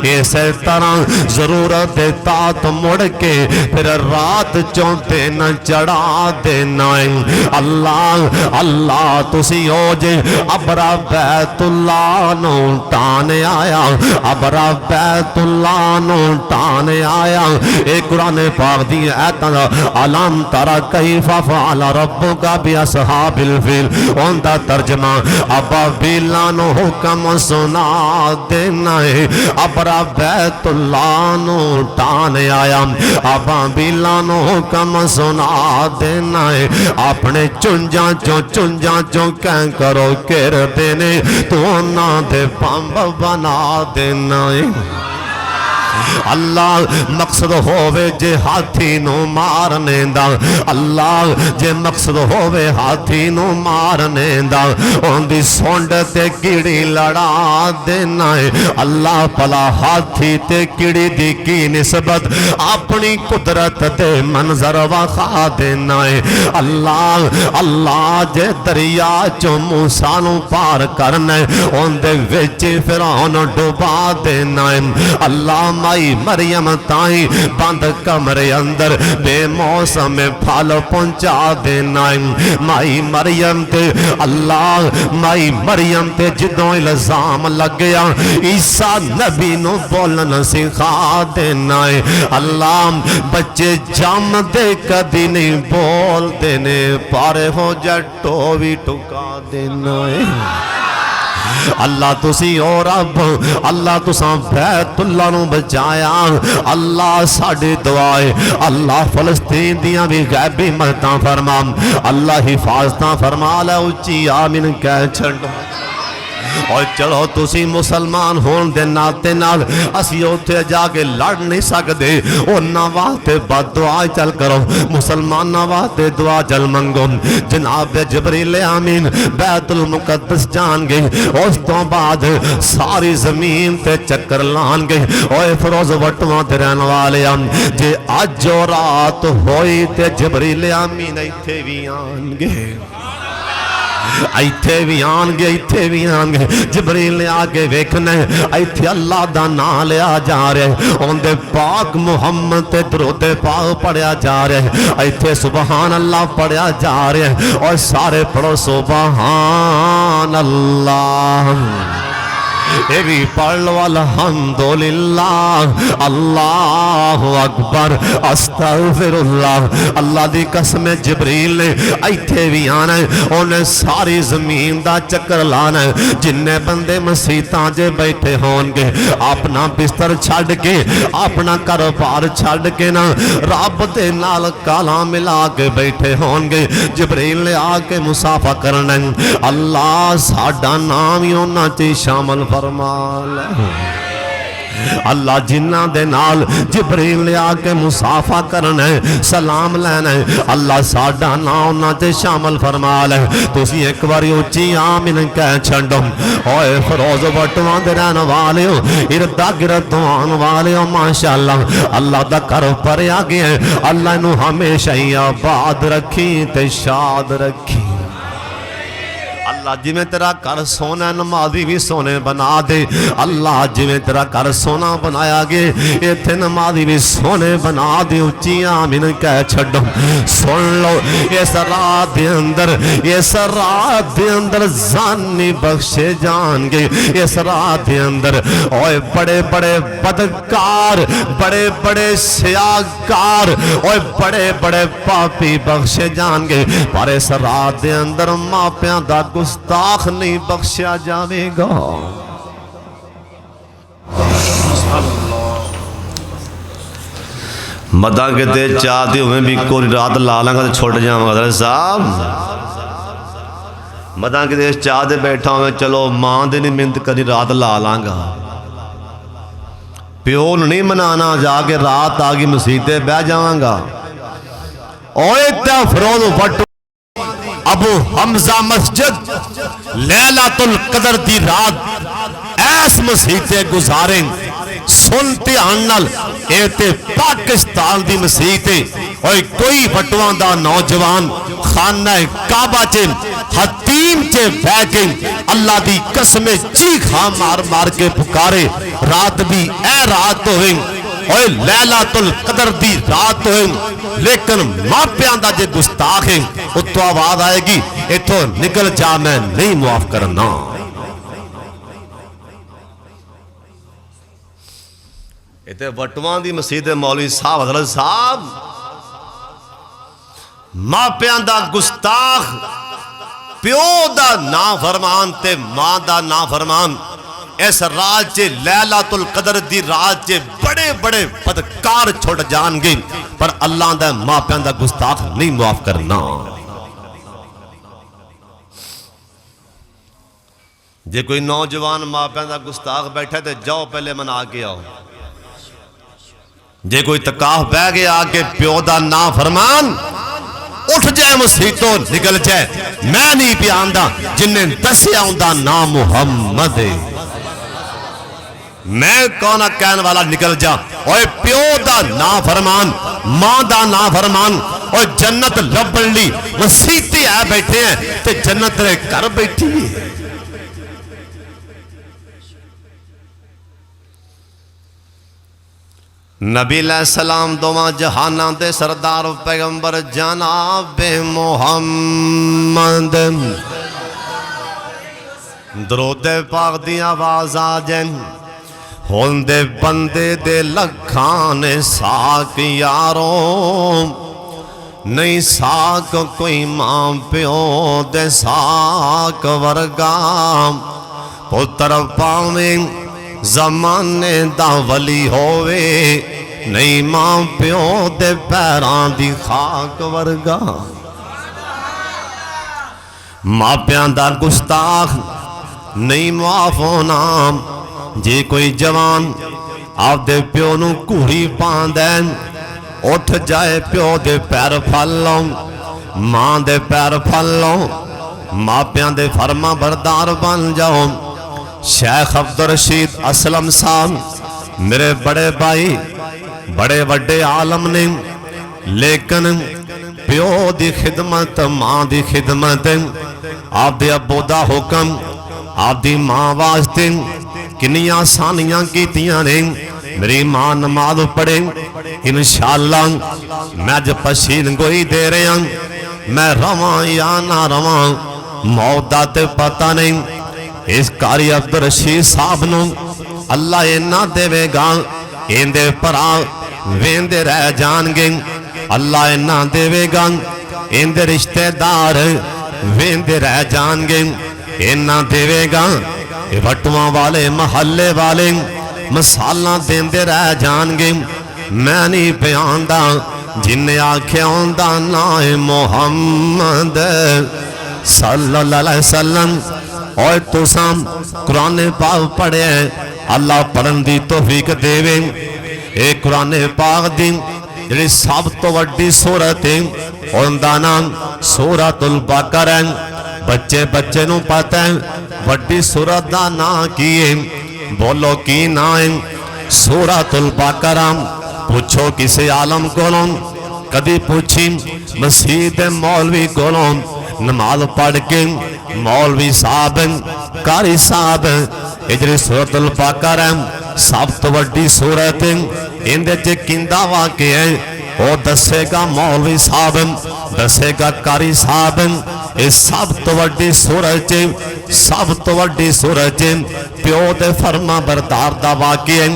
इस तरह जरूरत तात मुड़ के फिर रात चो दिन चढ़ा देना है। अल्लाह अल्लाह तुसी हो जे अबरा बैतुल्ला नू टाने आया अबरा बैतुल्ला नू टाने आया। एक कुरान पाक दी आयतां अलम तरा कैफा फअल रब्बुका बि असहाबिल फील उनका तर्जमा अबाबीला नो हुक्म सुना देना है अबरा बैतुल्ला नो टान आया अबाबीला नो हुक्म सुना देना है अपने चुंजा चो क्या करो किर देने तो ना दे बंब बना देना है। अल्लाह मकसद होवे जे हाथी नू मारने दा, अल्लाह जे मकसद होवे हाथी नू मारने दा, ओंदी सुंड ते कीड़ी लड़ा देना है। अल्लाह भला हाथी ते कीड़ी दी की निस्बत अपनी कुदरत ते मंजर वखा देना है। अल्लाह अल्लाह जे दरिया चो मूसा नू पार करना है, ओंदे विच फिरौन डुबा देना है। अल्लाह माई मरियम ताई बंद कमरे अंदर बेमौसम फल पहुंचा देना है। माई मरियम ते अल्लाह माई मरियम ते जिदों इल्जाम लग गया ईसा नबी नू बोलना सिखा देना है। अल्लाह बच्चे जमदे कदी नहीं बोलते ने, पारे हो जट्टो भी टुका देना है। अल्लाह तुसी और रब अल्लाह तुसा बैतुल्लाह नू बचाया। अल्लाह साडी दुआ है अल्लाह फलस्तीन दियां भी गैबी मददां फरमा, अल्लाह हिफाजतां फरमा लै उच्ची आमीन कह छड्डो। और चलो तुसी मुसलमान होने दे नाते नाल असी उत्थे जाके लड़ नहीं सकते, उन्हां वास्ते बददुआ चल करो, मुसलमानां वास्ते दुआ चल मंगो। जनाब जबरील आमीन बैतुल मुकद्दस जान गए, उस तो बाद सारी जमीन ते चक्कर लान गए। ओए फरोज वटवा ते रहने वाले जे अज रात होई ते जबरील आमीन इत्थे भी आन गए, इत्थे भी आनगे, इत्थे भी आनगे। जबरील ने आके वेखना इत्थे अल्लाह दा नाम लिया जा रहा है, उनके पाक मुहम्मद ते दरूद पाक पढ़िया जा रहा है, इत्थे सुबहान अल्लाह पढ़िया जा रहा है। और सारे पढ़ो सुबहान अल्लाह, ये भी पढ़ लो अल्हम्दुलिल्लाह, अल्लाहु अकबर, अस्तगफिरुल्लाह। अल्लाह दी कसम जबरील ने इत्थे भी आना है, उन्हें सारी जमीन दा चक्कर लाना है। जिन्ने बंदे मसीतां जे बैठे होंगे अपना बिस्तर छड़ के अपना कारोबार छड़ के ना रब दे नाल काला मिला के बैठे होंगे, जबरील ने आके मुसाफा करना। अल्लाह साडा नाम ही उन्हां च शामिल फरमाल। अल्लाह जिन्ना दे नाल जिब्रील ने आके मुसाफा करना है, सलाम लेना है, अल्लाह साडा नाम उन्हां ते शामिल फरमा ले। तुसी एक बार उच्ची आमीन कह छड्डो। ओए फरोज वटवां दे रहने वाले हो, इरदा गिरद आने वाले हो, माशाअल्लाह अल्लाह दा घर भरिया गया है। अल्लाह नू हमेशा ही आबाद रखी ते शाद रखी। अल्लाह जिवें तेरा घर सोना नमाजी भी सोने बना दे। अल्लाह जिवें तेरा घर सोना बनाया गया इत्थे नमाजी भी सोने बना दे। उच्ची आमीन कह छड्डो। सुन लो इस रात दे अंदर, इस रात दे अंदर जानी बख्शे जाएंगे। इस रात दे अंदर ओए बड़े बड़े बदकार, बड़े बड़े सियाकार, ओए बड़े बड़े पापी बख्शे जाएंगे। पर इस रात दे अंदर मापियां दा गुस्ताख नहीं बख्शिया जाएगा। मदा किते चाहते हुए भी कोई रात ला लांगा तो छुट जावांगा साहब। मदा किते चाहते बैठा हुए चलो मां दी नहीं मिहनत करी रात ला लांगा। प्यो नहीं मनाना जाके रात आ गई मसीते बह जावांगा। ओए त्या फरोज वट अबू हमजा मस्जिद लैलातुल कदर दी रात ऐस मसीते गुजारे। सुन ध्यान नाल ए ते पाकिस्तान दी मसीते। ओए कोई बटुआ दा नौजवान खाना काबा च हतीम च बह के अल्लाह दी कसम चीखा मार मार के पुकारे रात भी ए रात होवे, ओए लैलातुल कदर दी रात होवे, लेकिन मापियां दा जे गुस्ताख है उत्तो आवाज आएगी इथों निकल जा, मैं नहीं मुआफ करना। इतने वटवां दी मसीत मौलवी साहब हजरत साहब मापियां दा गुस्ताख, प्यो दा ना फरमान ते मां दा ना फरमान इस रात च लैलातुल कदर दी रात च बड़े बड़े बदकार छुट जाएंगे, पर अल्लाह दा मापियां दा गुस्ताख नहीं मुआफ करना। जे कोई नौजवान मापियां दा गुस्ताख बैठा तो जाओ पहले मना के आओ। जे कोई तकाफ बह गया कि प्यो दा ना फरमान उठ जाए मसीतों निकल जाए, मैं नहीं पियांदा जिन्हें दसिया उनका नाम मुहम्मद है। मैं कौन कहने वाला निकल जा। और प्यो दा ना फरमान, मां दा ना फरमान और जन्नत लभण ली मसीते आ बैठे हैं ते जन्नत रे घर बैठी है। नबी सलाम दोवां जहाना दे सरदार पैगंबर जनाब मुहम्मद दरूद पाक दी आवाज आ जाए। होंदे बंदे दे लखां ने साक यारों, नहीं साक कोई मां प्यो दे साक वर्गा। पुत्र पावें जमाने दा वली होवे, नहीं मां प्यो दे पैरां दी खाक वर्गा। मापियां दा गुस्ताख नहीं माफ होना। जे कोई जवान आपदे प्यो नूं घूरी पांदा उठ जाए प्यो दे पैर फल लो, मां दे पैर फल लो, मापियां दे फरमा बरदार बन जाओ। शेख अब्दुल रशीद असलम साहब मेरे बड़े भाई बड़े वड्डे आलम ने, लेकिन प्यो दी खिदमत मां दी खिदमत आपदे अब्बो दा हुक्म आपदी मां वास्ते किन्नियां आसानियां कीतियां ने। मेरी मां नमाज पढ़े इंशाअल्लाह मैं अज पशीन गोई दे रहा, मैं रवां या ना रवां मौत दा ते पता नहीं। इस कारी अब्दुल रशीद साहब नूं अल्लाह इन्ना देवेगा, इंदे भरा वेंदे रह जाणगे। अल्लाह इन्ना देवेगा, इंदे रिश्तेदार वेंदे रह जाणगे। इन्ना देवेगा वटुआ वाले महल्ले वाले मसाला देंदे रह जाणगे। मैं नहीं पियांदा जिन्हें आख्या उनदा नाम है मुहम्मद सल्लल्लाहु अलैहि वसल्लम। और तुसां कुरान पाक पढ़े, अल्लाह पढ़न दी तौफीक देवे। ये कुरान पाक दी जिहड़ी सब तो वड्डी सूरत है उनदा नाम सूरतुल बकरा है। बच्चे बच्चे नूं पता है वड्डी सूरत दा नाम की है, बोलो की ना है? सूरतुल बकरा। पूछो किसी आलम कोलों, कदी पूछी मसीह दे मौलवी कोलों नमाज पढ़ के मौलवी साहब कारी साहब ये जिहड़ी सूरतुल बकरा सब तो वड्डी सूरत है, इहदे च किंदा वाक़या है वो दसेगा मौलवी साहब, दसेगा कारी साहब। ये सब तो वड्डी सूरत सब तो वड्डी सूरत प्यो दे फरमा बरदार दा वाक़या,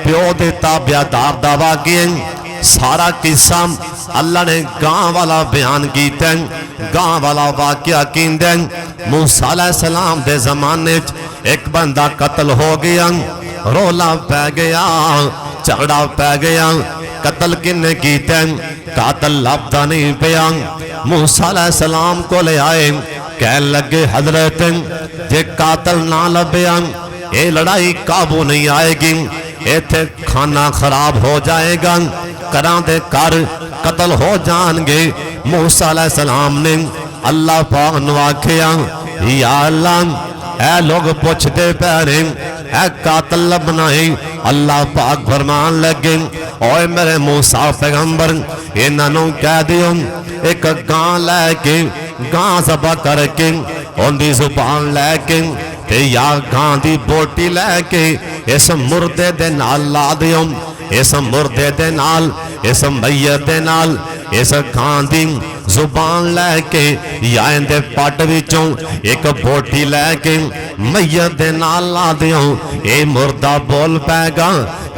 प्यो दे ताबियादार दा वाक़या। सारा किस्सा अल्लाह ने गांव वाला बयान किया। गांव वाला वाक़या कींदे मूसा अलैहिस्सलाम दे जमाने एक बंदा कत्ल हो गया, रोला पै गया, झगड़ा पै गया। कत्ल किन्ने कीता? कातल लभदा नहीं पिया। मूसा अलैहिस्सलाम को ले आए, कह लगे हजरत जे कातल ना लभया ये लड़ाई काबू नहीं आएगी, इत्थे खाना खराब हो जाएगा, घरां दे घर कत्ल हो जाएंगे। मूसा अलैहिस्सलाम ने अल्लाह पाक नूं आखिया, या अल्लाह ऐ लोग पुछते पैरे ऐ कातल लभना है। अल्लाह पाक फरमान लगे, ओए मेरे मूसा पैगंबर इन्हां नूं कह दियो एक गां लैके गां ज़बह करके उनकी जुबान लैके ते या गां दी बोटी लैके इस मुर्दे दे नाल ला दियो। इस मुर्दे दे नाल इस मैयत दे नाल इस गां दी जुबान लैके या इहदे पट विचों एक बोटी लैके मैयत दे नाल ला दियो। ये मुर्दा बोल पैगा।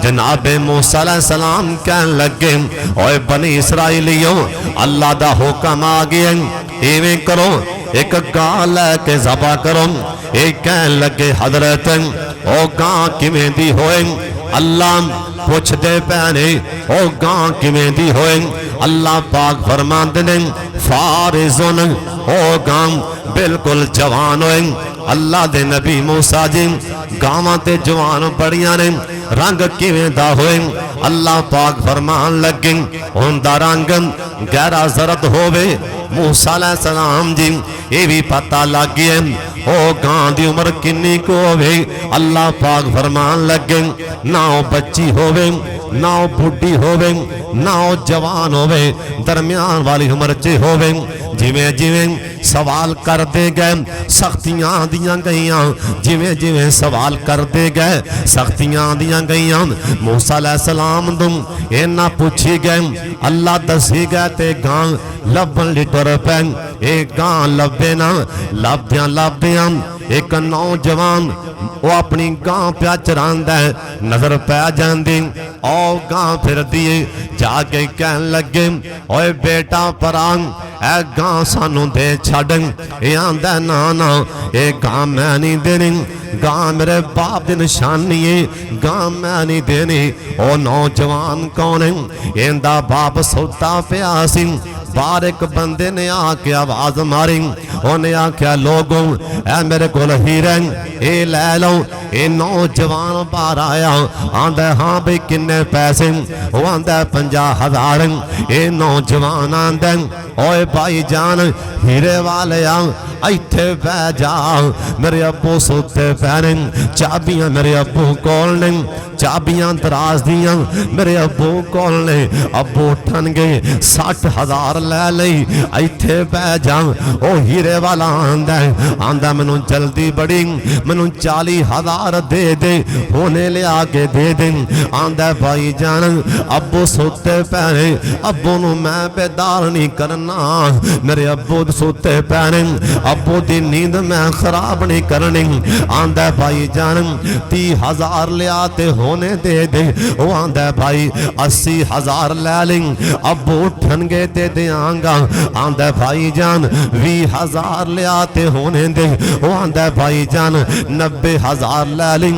जनाबे मूसा अलैहिस्सलाम कहन लगे, ओए बनी इसराइलियों अल्लाह दा हुक्म आ गया, इवें करो एक गां लैके ज़बह करो। ये कहन लगे हजरत ओ गां किवें दी होए? अल्लाह पुछदे पैने ओ गां किवें दी होए? अल्लाह पाक फरमांदे ने फारिजुन ओ गां बिल्कुल जवान होए। अल्लाह दे नबी मूसा जी गावां ते जवान बड़ियां ने रंग किवें दा होए अल्लाह पाक फरमान लगे हुंदा रंग गहरा जरद होवे मूसा अलैहिस्सलाम जी ये भी पता लग गया ओ गां दी उम्र किन्नी को होवे अल्लाह पाक फरमान लगे ना ओ बच्ची होवे ना ओ बुढ़ी होवे ना ओ जवान होवे दरमियान वाली उम्र च होवे जिवें जिवें सवाल करते गए सख्तियां आदियां गईयां जिवें जिवें सवाल करते गए सख्तियां आदियां गईयां मूसा अलैहिस्सलाम तुम इन्ना पूछी गए अल्लाह दसी गए ते गां लभन लई टुर पै ए गां लभे ना लभदियां लभदियां एक नौजवान वो अपनी गां प्या चरांदा है नजर पै जांदी ओ गां फिरदी जाके कहन लगे ओए बेटा परां ए गां सानू दे छड़ ए आंदा ना ना ए गां मैं नहीं देनी गां मेरे बाप दी निशानी है गां मैं नहीं देनी ओ नौजवान कौन है इंदा बाप सुता पिया सी बाहर एक बंदे ने आके आवाज मारी उन्हें आख्या लोगों ऐ मेरे को हीरन ए लै लो ए नौजवान बाहर आया आंदा हाँ भाई किन्ने पैसे वो आंदा 50,000 ए नौजवान आंदा ओए भाई जान हीरे वाले इत्थे बह जा मेरे अब्बू सुते पैने चाबियां मेरे अब्बू कोल ने चाबियां दराज दियां मेरे अब्बू कोल ने अब्बू उठनगे 60,000 लै लई इत्थे बह जा ओ हीरे वाला आंदा मैनू जल्दी बड़ी मैनू 40,000 दे होने लिया के दे आंदा भाई जान अब्बू सुते पैने अब्बू नू मैं बेदार नहीं करना मेरे अब्बू सुते पैने अब्बू दी नींद मैं खराब नहीं करनी आंदा भाई जान 30,000 लिया ते होने दे वो आंदा भाई 80,000 लै ली अब्बू उठनगे ते देंगा आंदा भाई जान 20,000 लिया ते होने दे वो आंदा भाई जान 90,000 लै ली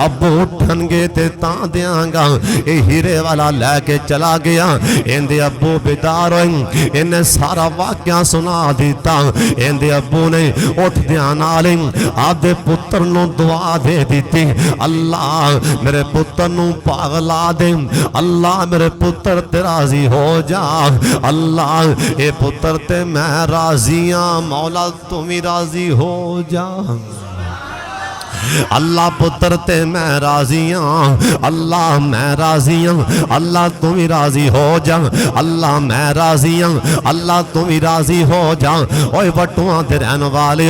अब्बू उठनगे ते तां देंगा ये हीरे वाला लैके चला गया इंदे अब्बू बेदार होए इन्हें सारा वाक्या सुना दिता इंदे अब्बू ने उठदियां नाल आदे पुत्र नू दुआ दे दी अल्लाह मेरे पुत्र नू पागला दे अल्लाह मेरे पुत्र ते राजी हो जा अल्लाह ये पुत्र ते मैं राजी हाँ मौला तू भी राजी हो जा अल्लाह पुत्र ते मैं राजी हाँ अल्लाह मैं राजी हाँ अल्लाह तू भी राजी हो जा अल्लाह मैं राजी हाँ अल्लाह तू भी राजी हो जा ओए वटुआ ते रहने वाले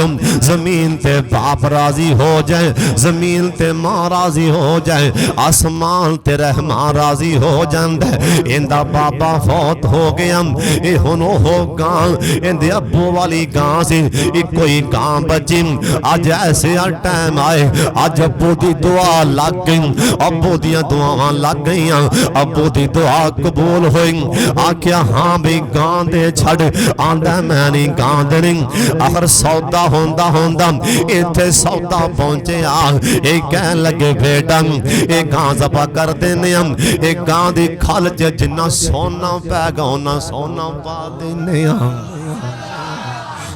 जमीन ते बाप राजी हो जाए जमीन ते मां राजी हो जाए आसमान ते रहमान राजी हो जांदा इंदा बाबा फौत हो गया ये हुन हो गां इंदे अब्बू वाली गां सी इको ही गां बची अज ऐसे टाइम आए अज अब्बू दी दुआ लग गई अब्बू दियां दुआवां लग गई अब्बू दी दुआ कबूल हुई आख्या हाँ भी गां दे छड़ आंदा मैं नहीं गां देनी आखिर सौदा होंदा होंदा इत्थे सौदा पहुंचे ये कहन लगे बेटा ये गां ज़बा कर देने ये गां दी खल च जिन्ना सोना पैगा उन्ना सोना पा देने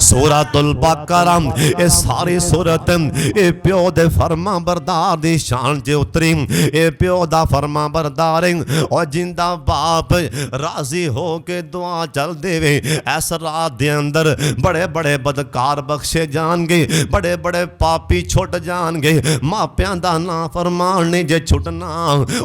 सूरतुल बकरा ये सारी सूरत ये प्यो दे फरमा बरदार दी शान च उतरी ये प्यो दा फरमा बरदार और जिंदा बाप राजी हो के दुआ चल देवे इस रात दे अंदर बड़े बड़े बदकार बख्शे जाएंगे बड़े बड़े पापी छुट जाएंगे मापियां दा ना फरमान ने जे छुटना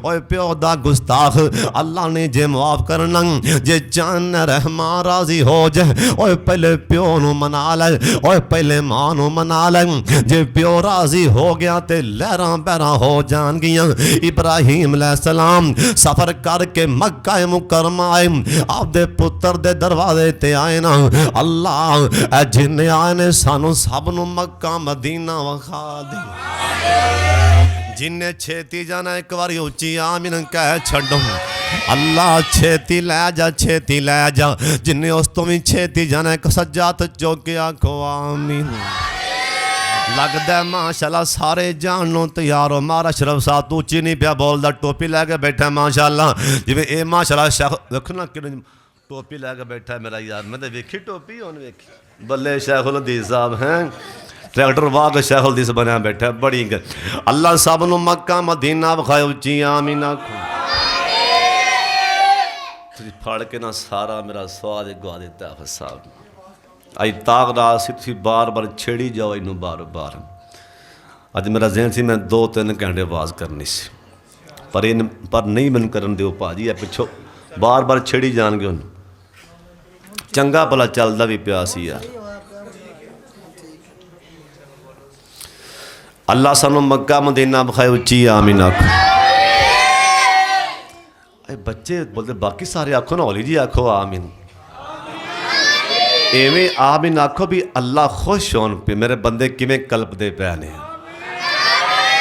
और प्यो दा गुस्ताख अल्लाह ने जे माफ करना जे जान रहमान राजी हो जाए और पहले प्यो नु मना ले और पहले मां नू मना ले जे प्यो राजी हो गया ते लहरां बहरां हो जाएंगियां इब्राहिम अलैहिस्सलाम सफर करके मक्का मुकरमा आए आपदे पुत्र दे दरवाजे ते आए ना अल्लाह जिन्ने आए ने सानू सब नू मक्का मदीना वखा दे जिन्ने छेती जाना एक बार उच्ची आमीन कह छड़ो अल्लाह छेती लै जा जिन्ने उस तो भी छेती जाना एक सज्जात चौके आखो आमीन लगता है माशाल्लाह सारे जानों तैयार हो मारा शरफ साहब तू उच्ची नहीं पिया बोलता टोपी लैके बैठा माशाल्लाह जिवें ए माशाल्लाह शेख देखो ना कि टोपी लैके बैठा है मेरा यार मैं तो वेखी टोपी हुण वेखी बल्ले शेखुल हदीस साहब हैं ट्रैक्टर वाह के शैखल दिस बनया बैठा बड़ी अल्लाह सब नूं मक्का मदीना विखाए उच्ची आमीन आखो फड़ के ना सारा मेरा स्वाद गवा दिता है साहब अज ताक रात सी तुसीं बार बार छेड़ी जाओ इनू बार बार अज मेरा जहन सी मैं 2-3 घंटे आवाज़ करनी सी पर नहीं मैनूं करन दिओ भाजी है पिछों बार बार छेड़ी जाणगे उन्हें चंगा भला चलदा भी पिया सी यार अल्लाह सानू मक्का मदीना विखाए उच्ची आमीन आखो बच्चे बोलते बाकी सारे आखो ना हौली जी आखो आमीन एवें आमीन आखो भी अल्लाह खुश होन पे मेरे बंदे किवें कल्पदे पै ने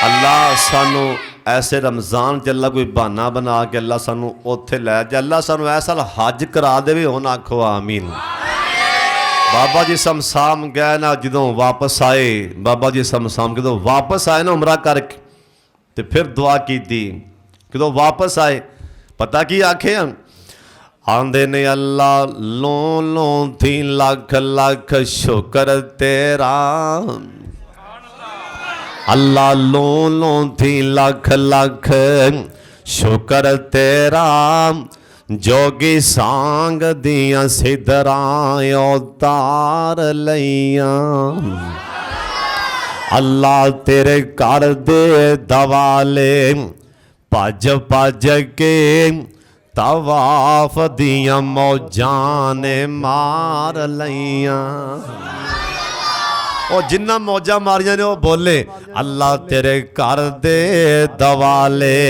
अल्लाह सानू ऐसे रमज़ान च अल्लाह कोई बहाना बना के अल्लाह सानू उत्थे लै जाए अल्लाह सानू ऐसा हज करा देवे हुण आखो आमीन बाबा जी समसाम गए ना जदों वापस आए बाबा जी समसाम जदों वापस आए ना उमरा करके तो फिर दुआ की जदों वापस आए पता की आखे आंदे ने अल्लाह लो थी लख लख शुक्र तेरा अल्लाह लो थी लख लख शुक्र तेरा जोगी सांग दियां सिदरां उतार लईयां अल्लाह तेरे कर दे दवाले भज भज के तवाफ दियां मौजां ने मार लईयां और जिन्ना मौजा मारियां ने वो बोले अल्लाह तेरे कर दे दवाले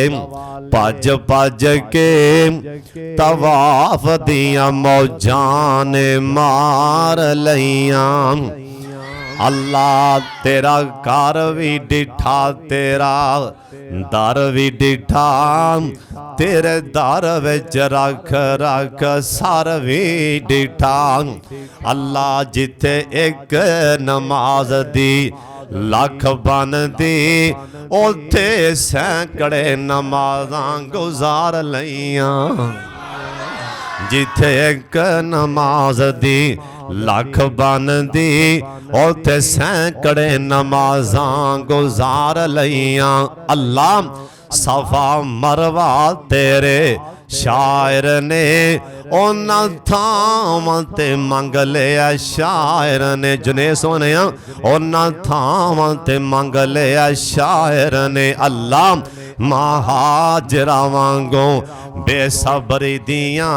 भज भज के तवाफ दियां मौजां ने मार लईयां अल्लाह तेरा घर भी डिठा तेरा दर भी डिठा तेरे दर विच रख रख सर भी डिठा अल्लाह जिथे एक नमाज दी लख बनदी उथे सैकड़े नमाज़ां गुजार लईयां जिथे एक नमाज दी लख बनदी उथे सैकड़े नमाज़ां गुजार लईयां अल्लाह सफा मरवा तेरे शायर ने उन्हां थावां ते मंग लिया शायर ने जुने सोने उन्हां थावां ते मंग लिया शायर ने अल्लाह महाजरा वांगू बेसबरी दियां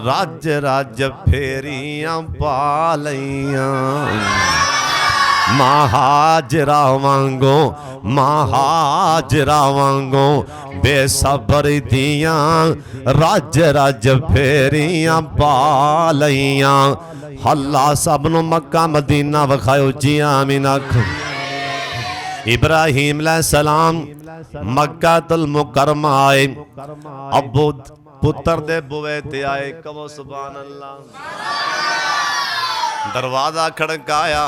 रज रज फेरियां पा लईयां महाजरा वांगू बेसबरी दियां रज रज फेरियां पा लईयां अल्लाह सब नूं मक्का मदीना विखायो जी आमीन आखो इब्राहीम अलैहिस्सलाम मक्कातुल मुकरमा आए अबू पुत्र दे बुवे ते आए कहो सुभान अल्लाह दरवाजा खड़काया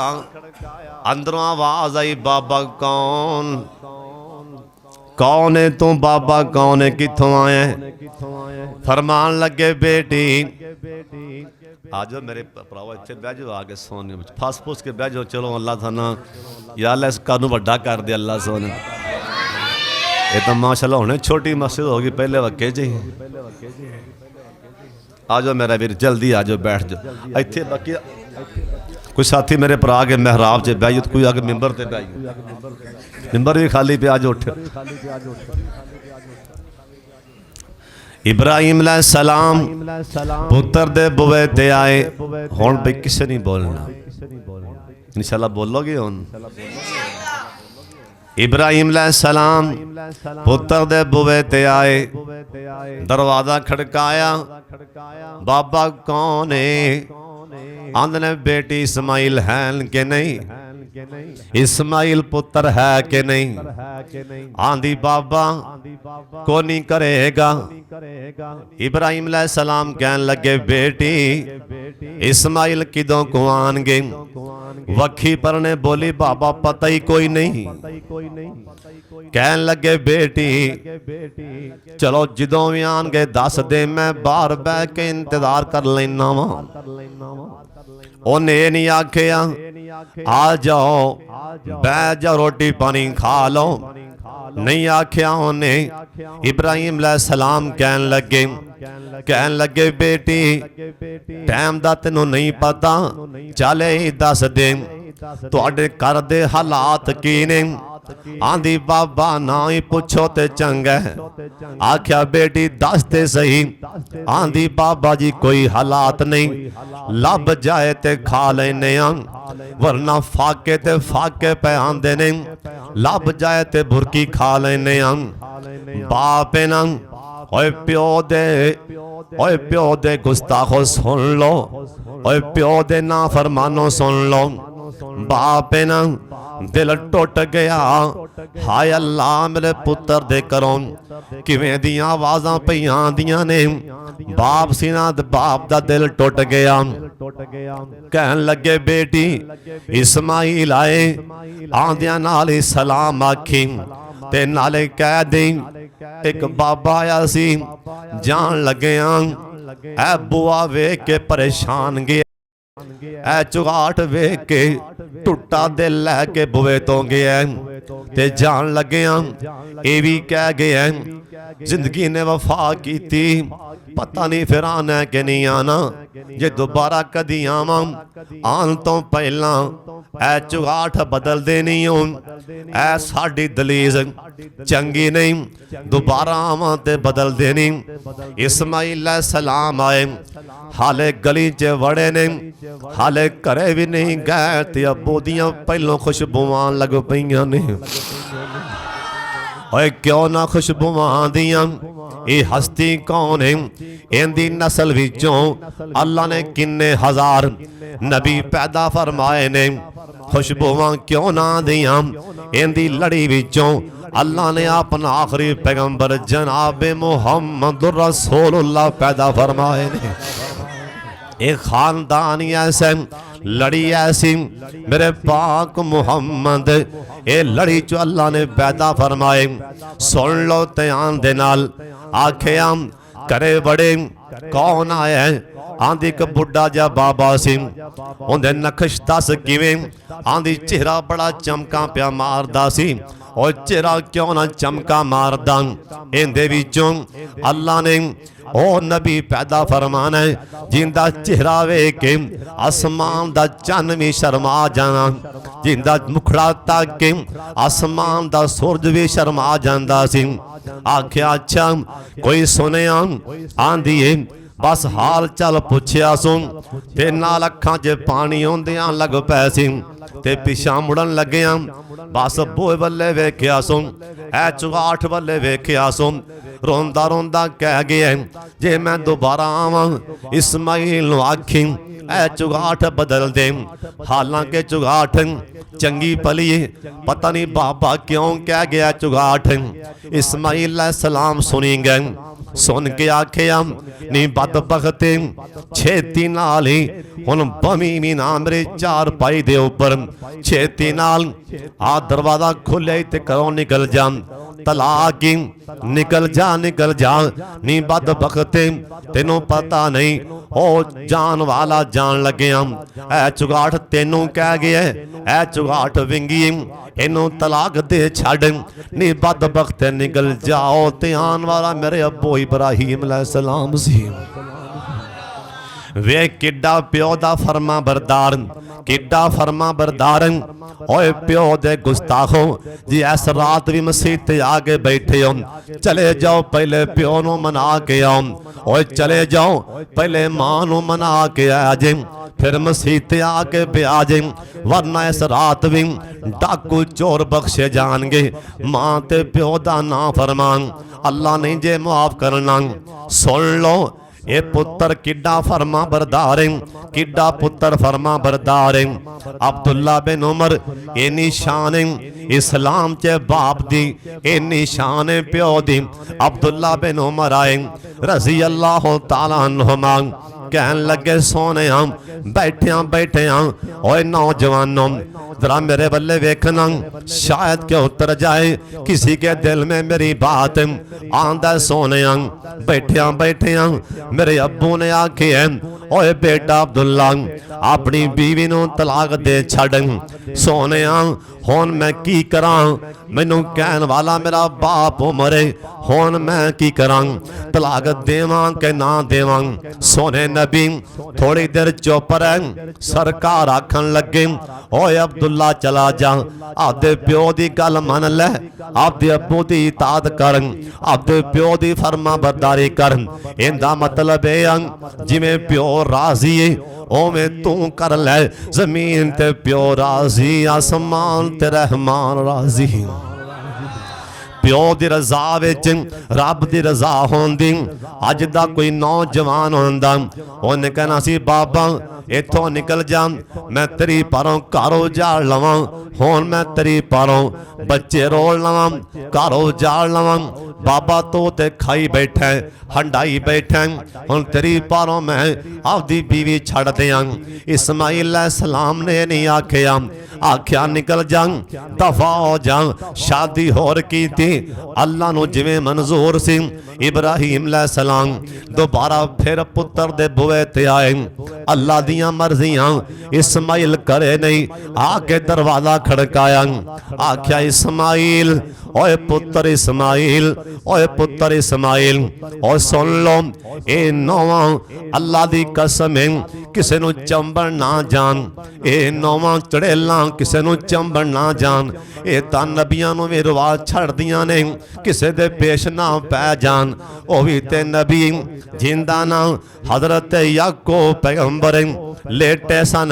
अंदरों आवाज आई बाबा कौन कौन है तू बाबा कौन है किथों आया फरमान लगे बेटी आज मेरे भरावा इत्थे बह जाओ आके सोने फस फुस के बह जाओ चलो अल्लाह थाना या अल्लाह इस कानू वड्डा कर दे अल्लाह सोने ये तो माशाल्लाह हुणे छोटी मस्जिद होगी पहले वक्के जी आ जाओ मेरा वीर जल्दी आ जाओ बैठ जाओ इत्थे बाकी कोई साथी मेरे भरा के महराब च बह जाओ कोई आके मिंबर ते बह जाओ मिंबर भी खाली पे आज उठ इब्राहीम अलैहिस्सलाम पुत्र दे बुवे ते आए हुण भाई किसे नहीं बोलना इंशाल्लाह बोलोगे हुण इब्राहीम अलैहिस्सलाम पुत्र दे बुवे ते आए दरवाजा खड़काया बाबा कौन है आंदने बेटी इस्माइल है कि नहीं इस्माइल पुत्र है कि नहीं आंधी बाबा को नहीं करेगा इब्राहीम अलैहिस्सलाम कहन लगे बेटी इस्माइल किदों को आनगे वखी पर ने बोली बाबा पता ही कोई नहीं कहन लगे बेटी चलो जदों भी आनगे दस दे मैं बाहर बह के इंतजार कर लेना वा उन्हें नहीं आखिया आ जाओ बैठ जाओ रोटी पानी खा लो। नहीं आख्या उन्हें। इब्राहिम अलैहिस्सलाम कहन लगे बेटी टाइम दा तैनूं नहीं पता, चल ही दस दे तुहाडे घर दे हालात की ने। आंदी बाबा ना ही पुछो ते चंगा है। आख्या बेटी दस ते सही। आंदी बाबा जी कोई हालात नहीं, लब जाए ते खा लेने वरना फाके ते फाके पे आंदे ने, लब जाए ते बुरकी खा लेने। बाप ना ओए प्यो दे गुस्ताखो सुन लो, ओए प्यो दे ना फरमानो सुन लो। बाप ना दिल टुट गया, हाय अल्लाह मेरे पुत्र दे घरों किवें दियां आवाज़ां पईयां आंदियां ने। बाप सी ना बाप दा दिल टुट गया। कहन लगे बेटी इस्माइल आए, आंदियां नाल ही सलाम आखी ते नाले कह दे एक बाबा आया सी, जान लगे ऐ बुआ वेख के परेशान गया, ऐ चुगाट वेख के टुटा दिल लैके बुए तो गया ते जान लगे ये भी कह गया जिंदगी ने वफा की थी, पता नहीं फिर आना है कि नहीं आना। जे दोबारा कदी आवा आन तो पहला ऐ चुगाट बदल देनी हो, ऐ साडी दलीज चंगी नहीं, दोबारा आवा ते बदल देनी। इस्माइल अलैहिस्सलाम आए, हाले गली च वड़े ने, हाले घरे भी नहीं गए ते अब्बू दियां पहलों खुशबुआं लग पईयां ने। ओए क्यों ना खुशबुआं दियां, ये हस्ती कौन है? इंदी नस्ल विचों अल्लाह ने किन्ने हजार नबी पैदा फरमाए ने, खुशबुआं क्यों ना दियां? इंदी लड़ी विचों अल्लाह ने अपना आखिरी पैगंबर जनाब मुहम्मद रसूलुल्लाह पैदा फरमाए ने। एक खानदान ऐसा लड़ी ऐसी मेरे पाक मुहम्मद, ये लड़ी चो अल्लाह ने पैदा फरमाए। सुन लो ध्यान दे नाल। आखे करे बड़े कौन आया? आंदी एक बुढ़ा जा बाबा सी, उन्हें नक्श दस किवें? आंदी चेहरा बड़ा चमका पिया मारदा सी। और चेहरा क्यों ना चमका मारदा? इंदे विचों अल्लाह ने ओ नबी पैदा फरमाना है जिंदा चेहरा वेख के आसमान दा चन्न भी शर्मा जाना, जिंदा मुखड़ा तक के आसमान दा सूरज भी शर्मा जांदा सी। आख्या अच्छा कोई सुने? आंदी है बस हाल चाल पुछया सुन ते नाल अखां च पानी आउंदियां लग पै सी ते पिछा मुड़न लगे। बस बोए बल्ले वेख्या सुन, ऐ चुगाठ बल्ले वेख्या सुन, रोंदा रोंदा कह गया जे मैं दोबारा आवां इस्माइल नूं आखी ऐ चुगाठ बदल दे। हालांकि चुगाठ चंगी भली पता नहीं बाबा क्यों कह गया चुगाठ। इस्माइल अलैहिस्सलाम सुनी गए, सुन के आखिया नहीं बदबख्ते छेती नाल ही हुण बमी भी ना मेरे चार पाई दे उपर, छेती नाल आ दरवाजा खुले ते घरों निकल जा, तलाक निकल जा निकल जा। नी बदबख्ते तेनों पता नहीं ओ जान वाला जान लगे। ऐ चुगाठ तेनों कह गया ऐ चुगाठ विंगी इनू तलाक दे छड़। नी बदबख्ते निकल जाओ ते आन वाला मेरे अब्बू इब्राहिम अलैहिस्सलाम सी। वे किड्डा प्यो दा फरमा बरदार, किड्डा फरमा बरदार। ओए प्यो दे गुस्ताखो जी इस रात भी मसीह ते आके बैठे हो, चले जाओ पहले प्यो नू मना के आओ। ओए चले जाओ पहले मां नू मना के आ जे, फिर मसीह ते आके ब्याह जे, वरना इस रात भी डाकू चोर बख्शे जाएंगे। मां ते प्यो दा ना फरमान अल्लाह नहीं जे मुआफ करना। सुन लो ये पुत्र किड्डा फरमा बरदार, किड्डा पुत्र फरमा बरदार। अब्दुल्ला बिन उमर ये निशान इस्लाम च बाप दी, ये निशान प्यो दी। अब्दुल्ला बिन उमर आए रजी अल्लाह तआला अन्हुमा, कहन लगे सोने बैठिया बैठिया ओए नौजवानों जरा मेरे बल्ले वेखना, शायद के उतर जाए किसी के दिल में मेरी बात। आंदा सोने बैठिया बैठिया मेरे अब्बू ने आखे ओए बेटा अब्दुल्ला अपनी बीवी नूं तलाक दे छड़ सोनिया हुण मैं की करां मैनू कहण वाला मेरा बाप मरे हुण मैं की करां तलाक देवां के ना देवां सोने नबी थोड़ी देर चुप रह सरकार आखन लगे ओए अब्दुल्ला चला जा आपदे प्यो दी गल मन लै आपदे अब्बू दी इताअत कर आपदे प्यो दी फरमा बरदारी कर इंदा मतलब है जिवें प्यो राजी है ओवें तू कर ले जमीन ते प्यो राजी आसमान ते रहमान राजी प्यो दी रजा विच रब दी रजा होंदी अज दा कोई नौजवान होंदा उन्हें कहना सी बाबा इथों निकल जा मैं तेरी पारों घर उजाड़ लवां हुण मैं तेरी पारों बच्चे रोल लवां घर उजाड़ लवां बाबा तो ते खाई बैठा हंडाई बैठा हुण तेरी पारों मैं आपदी बीवी छड़ दियां इस्माइल अलैहिस्सलाम ने नहीं आखिया आख्या निकल जा दफा हो जा शादी होर की थी अल्लाह नू जिवें मंजूर सी इब्राहिम अलैहिस्सलाम दोबारा फिर पुत्र दे बुए ते आए अल्लाह दियां मर्जियां इस्माइल करे नहीं आके दरवाजा खड़काया आख्या इस्माइल ओए पुत्र इस्माइल ओए पुत्र इस्माइल ओ सुन लो ए नौवां अल्लाह दी कसम है किसे नू चंबड़ ना जान ए नौवां चड़ेलां किसे नू चंबड़ ना जान ए तां नबियां नू भी रिवाज छड़ दियां ने किसे दे पेश ना पै जान ओ भी ते नबी जिंदा ना हजरत याकूब पैगंबर लेटे सन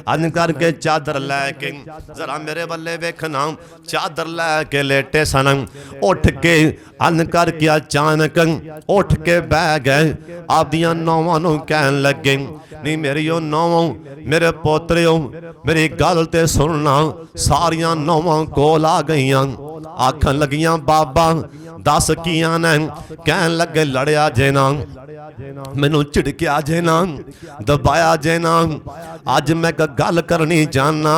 अन करके चादर लैके जरा मेरे बल्ले वेखना चादर लैके लेटे सन उठ के अन करके अचानक उठ के बह गए आपदियां नौवां नूं कहन लगे नहीं मेरी ओ नौवां मेरे पोतरियो मेरी गल ते सुनना सारियां नौवां कोल आ गईयां आखन लगियां बाबा दस कियां ने कहन लगे लड़िया जे ना मैनू झिड़किया जे ना दबाया जे ना अज मैं गल करनी चाहना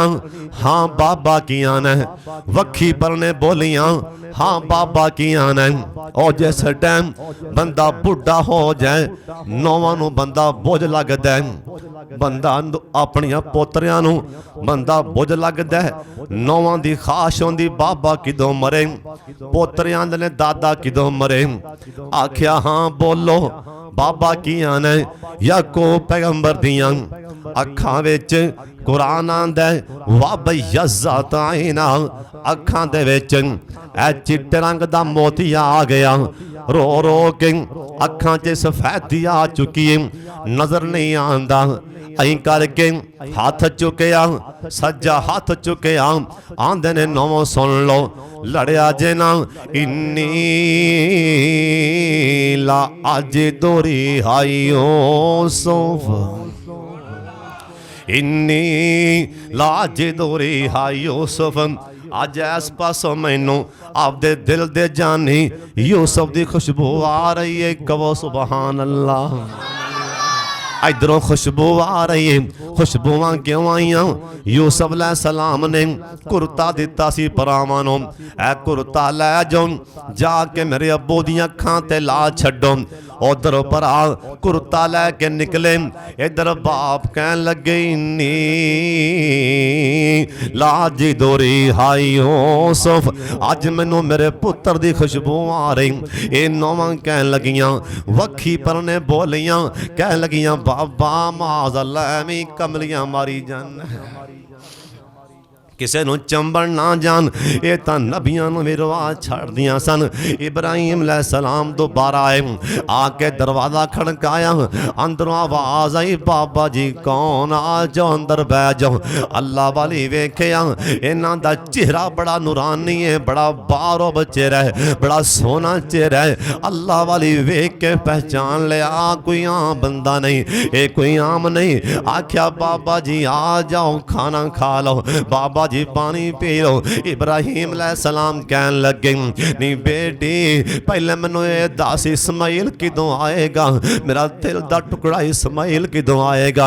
हाँ बाबा कियां ने वक्खी परने बोलियां हाँ बाबा कियां ने और जिस टाइम बंदा बुढ़ा हो जाए नौवां नू बंदा बोझ लगदा है बंदा अपनियां पोतरियां नू बंदा बोझ लगदा है नौवां दी खाश होंदी बाबा किदों मरे पोतरियां ने दादा किदों मरे आख्या हाँ बोलो बाबा कियां ने याकूब पैगंबर दियां अखां विच कुरान आंदा वब यज़्ज़त आइना अखां दे विच ऐ चिट्टे रंग दा मोतिया आ गया रो रो के अखां च सफेदी आ चुकी नजर नहीं आंदा ऐं करके हाथ चुकया सज्जा हाथ चुकया आंदे ने नौवां सुन लो लड़िया जे ना इन्नी ला अज दोरी हाइयो सोफ इन्नी लाज दोरी हाई यूसुफ अज इस पासों मैनू आपदे दिल दे जानी यूसुफ दी खुशबू आ रही है कहो सुबहान अल्लाह इधरों खुशबू आ रही है खुशबुआं क्यों आईयां यूसुफ अलैहिस्सलाम ने कुर्ता दिता सी भरावां नूं ऐ कुर्ता लै जाओ जाके मेरे अब्बू दी अखां ते ला छड्डो उधर भरा कुर्ता लैके निकले इधर बाप कहन लगे नी लाजी दोरी हाई यूसुफ अज मैनू मेरे पुत्र दी खुशबू आ रही ये नौवां कहन लगियां वक्खी परने बोलियां कहन लगियां बाबा माज़अल्लाह ऐवी कमलियां मारी जान किसे नू चंबड़ ना जान ये तां नबियां नू भी रिवाज छड़ दियां सन इब्राहिम अलैहिस्सलाम दोबारा आए आके दरवाजा खड़काया अंदरों आवाज आई बाबा जी कौन आ जाओ अंदर बह जाओ अल्लाह वाली वेखिया इन्हां दा चेहरा बड़ा नूरानी है बड़ा बारोब चेहरा है बड़ा सोहना चेहरा है अल्लाह वाली वेख के पहचान लिया कोई आम बंदा नहीं ये कोई आम नहीं आख्या बाबा जी आ जाओ खाना खा लो बाबा जी पानी पी लो। इब्राहिम अलैहिस्सलाम कहन लगे नी बेटी पहले मैनू ये दस इस्माइल किदों आएगा, मेरा दिल दा टुकड़ा इस्माइल किदों आएगा।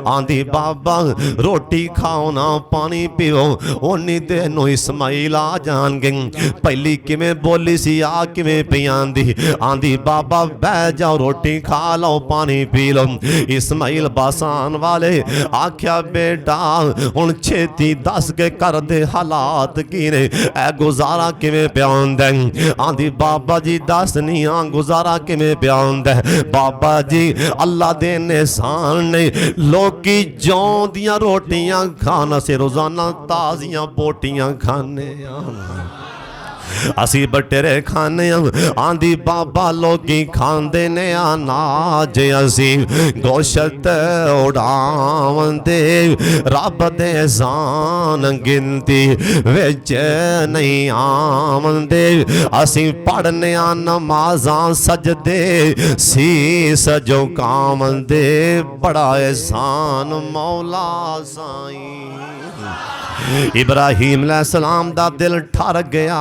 आंदी बाबा रोटी खाओ ना पानी पियो उन्नी देर नूं इस्माइल आ जाणगे। पहली किवें बोली सी आ किवें पई आंदी आंदी बाबा बह जाओ रोटी खा लो पानी पी लो। इस्माइल बासान वाले आख्या बेटा हुण छेती दस के कर दे हालात की ने, ए गुजारा किवें पिया हुंदा। आंदी बाबा जी दस नहीं आ गुजारा किवें पिया हुंदा। बाबा जी अल्लाह दे एहसान ने लोकी जौ दियां रोटियां खान से रोजाना ताजियां बोटियां खाने असी बटेरे खाने आंदी बाबा लोगी खांदे ने अनाज असी गोशत उड़ावंदे रब दे एहसान गिनती विच नहीं आवंदे। असी पढ़ने नमाज़ां सजदे सीस झुकावंदे बड़ा एहसान मौला साईं। इब्राहिम अलैहिस्सलाम दा दिल ठर गया,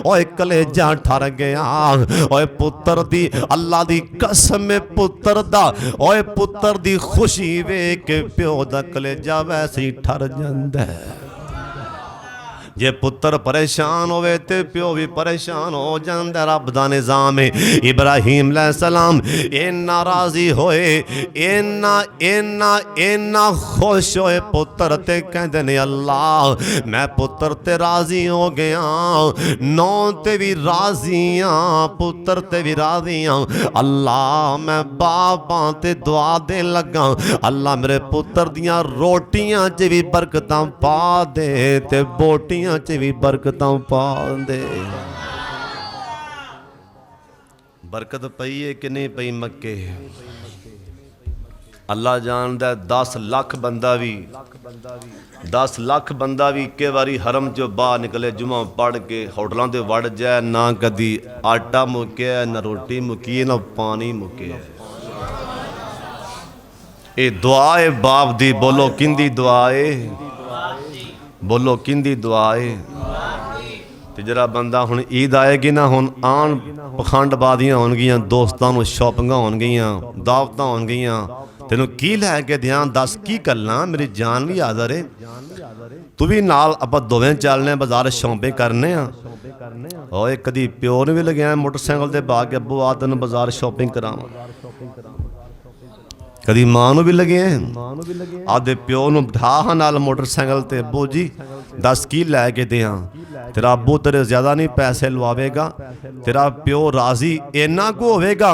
ओए कलेजा ठर गया। ओए पुत्र दी अल्लाह दी कसम पुत्र दा ओए पुत्र दी खुशी वेख के प्यो दा कलेजा वैसे ही ठर जांदा है। जे पुत्र परेशान होवे ते प्यो भी परेशान हो जांदा। रब दा निज़ाम है। इब्राहिम अलैहिस्सलाम इन्ना राजी होए इन्ना इन्ना इन्ना खुश होए पुत्र ते कहंदे ने अल्लाह मैं पुत्र ते राजी हो गया, नौ ते भी राजी हां पुत्र ते भी राजी हां। अल्लाह मैं बापां ते दुआ देन लगा अल्लाह मेरे पुत्र दियां रोटियां च भी बरकतां पा दे ते बोटियां च भी बरकतां पा दे। बरकत पई है कि नहीं पई मक्के अल्लाह जानदा। 10 लाख बंदा भी 10 लाख बंदा भी इक्के बारी हरम चो बाहर निकले जुमा पढ़ के होटलों से वड़ जाए ना कदी आटा मुक्या ना रोटी मुकी ना पानी मुक्या। ये दुआ है बाप दी बोलो किंदी दुआ है बोलो किंदी दुआ है। ते जरा बंदा हुण ईद आएगी ना हुण आन पखंडबादियां होणगियां दोस्तां नूं शॉपिंगां होणगियां दावतां होणगियां तेनों की लैके दियां दस की करना मेरी जान भी हाज़र है तू भी नाल आपां दोवें चलने बाजार शॉपिंग करने ओए कदी प्यो नूं भी लग्या मोटरसाइकिल ते बाग अब्बू आ तैनूं बाजार शॉपिंग करावां। कदी मां नूं भी लगे आदे प्यो नूं बिठा नाल मोटरसाइकिल ते अब्बू जी दस की लैके दियां तेरा अब्बू तेरे ज्यादा नहीं पैसे लवावेगा तेरा प्यो राजी इन्ना को होवेगा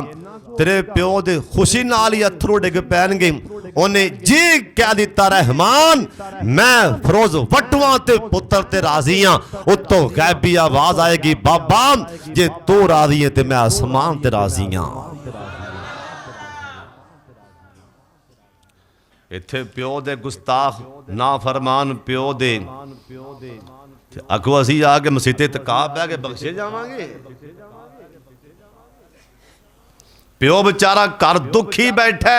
तेरे प्यो दे खुशी नाल ही अथरू डिग पैणगे। उन्हें जी कह दिता रहमान मैं फरोज वटवा ते पुत्र ते राजी हां। उत्तों गैबी आवाज आएगी बाबा जे तू राजी है ते मैं आसमान ते राजी हां। इत्थे प्यो दे गुस्ताख ना फरमान प्यो दे अगो असी आके मसीते तका बह के बख्शे जावांगे। प्यो बेचारा घर दुखी बैठा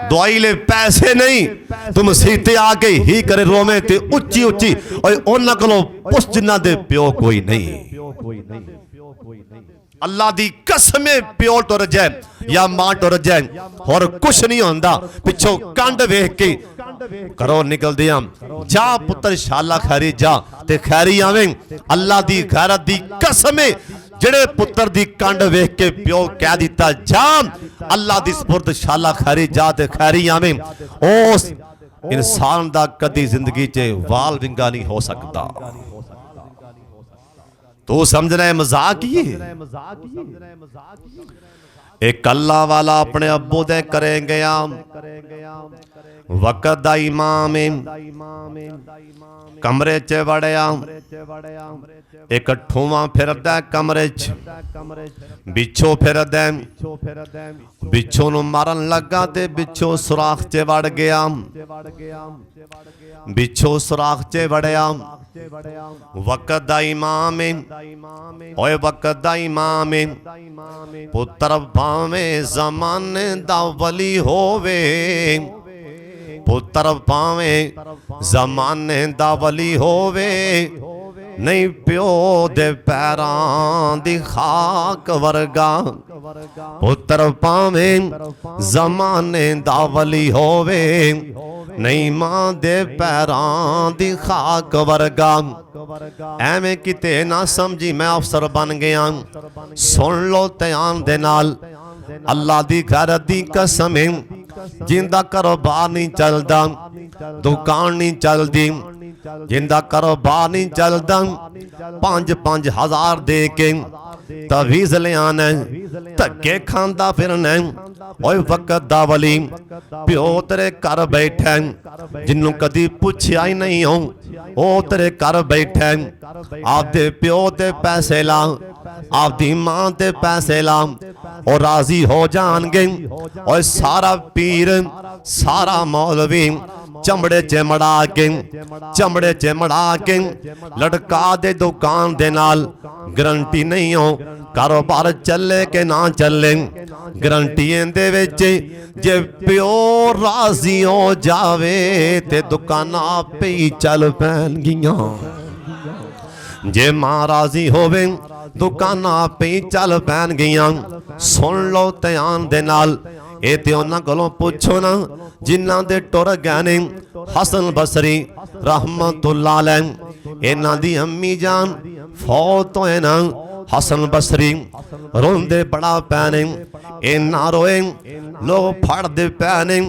दवाई ले पैसे नहीं तुम मसीते आके ही करे रोवे ते उच्ची उच्ची उन्हां कोलों पुछ जिन्हां दे प्यो कोई नहीं। अल्लाह दी कसमें प्यो टुर जाए या मां टुर जाए और कुछ नहीं होंदा पिछों कंड वेख के करो निकल दिया जा पुत्र शाला खैरी जा ते खैरी आवें। अल्लाह दी गैरत दी कसमें जेड़े पुत्र दी कंड वेख के प्यो कह दिता जा अल्लाह दी सुपुर्द शाला खैरी जा ते खैरी आवें। उस इंसान दा कदी जिंदगी च वाल विंगा नहीं हो सकता। तो समझना है मजाक ही एक अल्लाह वाला अपने अब्बू दे करे गया वक़्त दा इमाम कमरे च वड़िया एक ठूवा फिरदा कमरे च बिच्छो फिरदा बिच्छो नूं मारन लगा ते बिच्छो सुराख च वड़ गया बिच्छो सुराख च वड़िया वक़्त दा इमाम ओए वक़्त दा इमाम पुत्र भावें ज़माने दा वली होवे ਪੁੱਤਰ ਭਾਵੇਂ ਜ਼ਮਾਨੇ ਦਾ ਵਲੀ ਹੋਵੇ, ਨਹੀਂ ਪਿਓ ਦੇ ਪੈਰਾਂ ਦੀ ਖਾਕ ਵਰਗਾ। ਪੁੱਤਰ ਭਾਵੇਂ ਜ਼ਮਾਨੇ ਦਾ ਵਲੀ ਹੋਵੇ, ਨਹੀਂ ਮਾਂ ਦੇ ਪੈਰਾਂ ਦੀ ਖਾਕ ਵਰਗਾ। ਐਵੇਂ ਕਿਤੇ ਨਾ ਸਮਝੀ ਮੈਂ ਅਫਸਰ ਬਣ ਗਿਆ। ਸੁਣ ਲੋ ਧਿਆਨ ਦੇ ਨਾਲ, ਅੱਲਾ ਦੀ ਗੈਰਤ ਦੀ ਕਸਮ, ਜਿੰਦਾ ਕਾਰੋਬਾਰ ਨਹੀਂ ਚੱਲਦਾ, ਦੁਕਾਨ ਨਹੀਂ ਚੱਲਦੀ, ਜਿੰਦਾ ਕਾਰੋਬਾਰ ਨਹੀਂ ਚੱਲਦਾ, 5-5 ਹਜ਼ਾਰ ਦੇ ਕੇ ਤਵੀਜ਼ ਲਿਆਣਾ, ਧੱਕੇ ਖਾਂਦਾ ਫਿਰਨਾ। ਓਏ ਵਕਤ ਦਾ ਵਲੀ, ਪਿਓ ਤੇਰੇ ਘਰ ਬੈਠਾ, ਜਿਹਨੂੰ ਕਦੀ ਪੁੱਛਿਆ ਹੀ ਨਹੀਂ ਹੋ, ਉਹ ਤੇਰੇ ਘਰ ਬੈਠਾ। ਆਪਦੇ ਪਿਓ ਤੇ ਪੈਸੇ ਲਾ, ਆਪਦੀ ਮਾਂ ਤੇ ਪੈਸੇ ਲਾ, ਉਹ ਰਾਜ਼ੀ ਹੋ ਜਾਣਗੇ। ਓਏ ਸਾਰਾ ਪੀਰ, ਸਾਰਾ ਮੌਲਵੀ ਚਮੜੇ 'ਚ ਮੜਾ ਕੇ, ਚਮੜੇ 'ਚ ਮੜਾ ਕੇ ਲਟਕਾ ਦੇ ਦੁਕਾਨ ਦੇ ਨਾਲ। ਗਰੰਟੀ ਨਹੀਂ ਹੋ ਕਾਰੋਬਾਰ ਚੱਲੇ ਕਿ ਨਾ ਚੱਲੇ, ਗਰੰਟੀ ਇਹਦੇ ਵਿੱਚ ਜੇ ਪਿਓ ਰਾਜ਼ੀ ਹੋ ਜਾਵੇ ਤੇ ਦੁਕਾਨਾਂ ਆਪੇ ਹੀ ਚੱਲ ਪੈਣਗੀਆਂ। ਜੇ ਮਾਂ ਰਾਜ਼ੀ ਹੋਵੇ ਦੁਕਾਨਾਂ ਆਪੇ ਹੀ ਚੱਲ ਪੈਣਗੀਆਂ। ਸੁਣ ਲਓ ਧਿਆਨ ਦੇ ਨਾਲ, ਇਹ ਤੇ ਉਹਨਾਂ ਕੋਲੋਂ ਪੁੱਛੋ ਨਾ ਜਿਨ੍ਹਾਂ ਦੇ ਟੁਰ ਗਏ ਨੇ। ਹਸਨ ਬਸਰੀ ਰਹਿਮਤੁल्लाह अलैह, ਇਹਨਾਂ ਦੀ ਅੰਮੀ ਜਾਨ ਫੌਤ ਹੋਏ ਨਾ। ਹਸਨ ਬਸਰੀ ਰੋਂਦੇ ਬੜਾ ਪੈ ਨੇ, ਇਹਨਾਂ ਰੋਏ ਲੋਕ ਫੜਦੇ ਪੈ ਨੇ।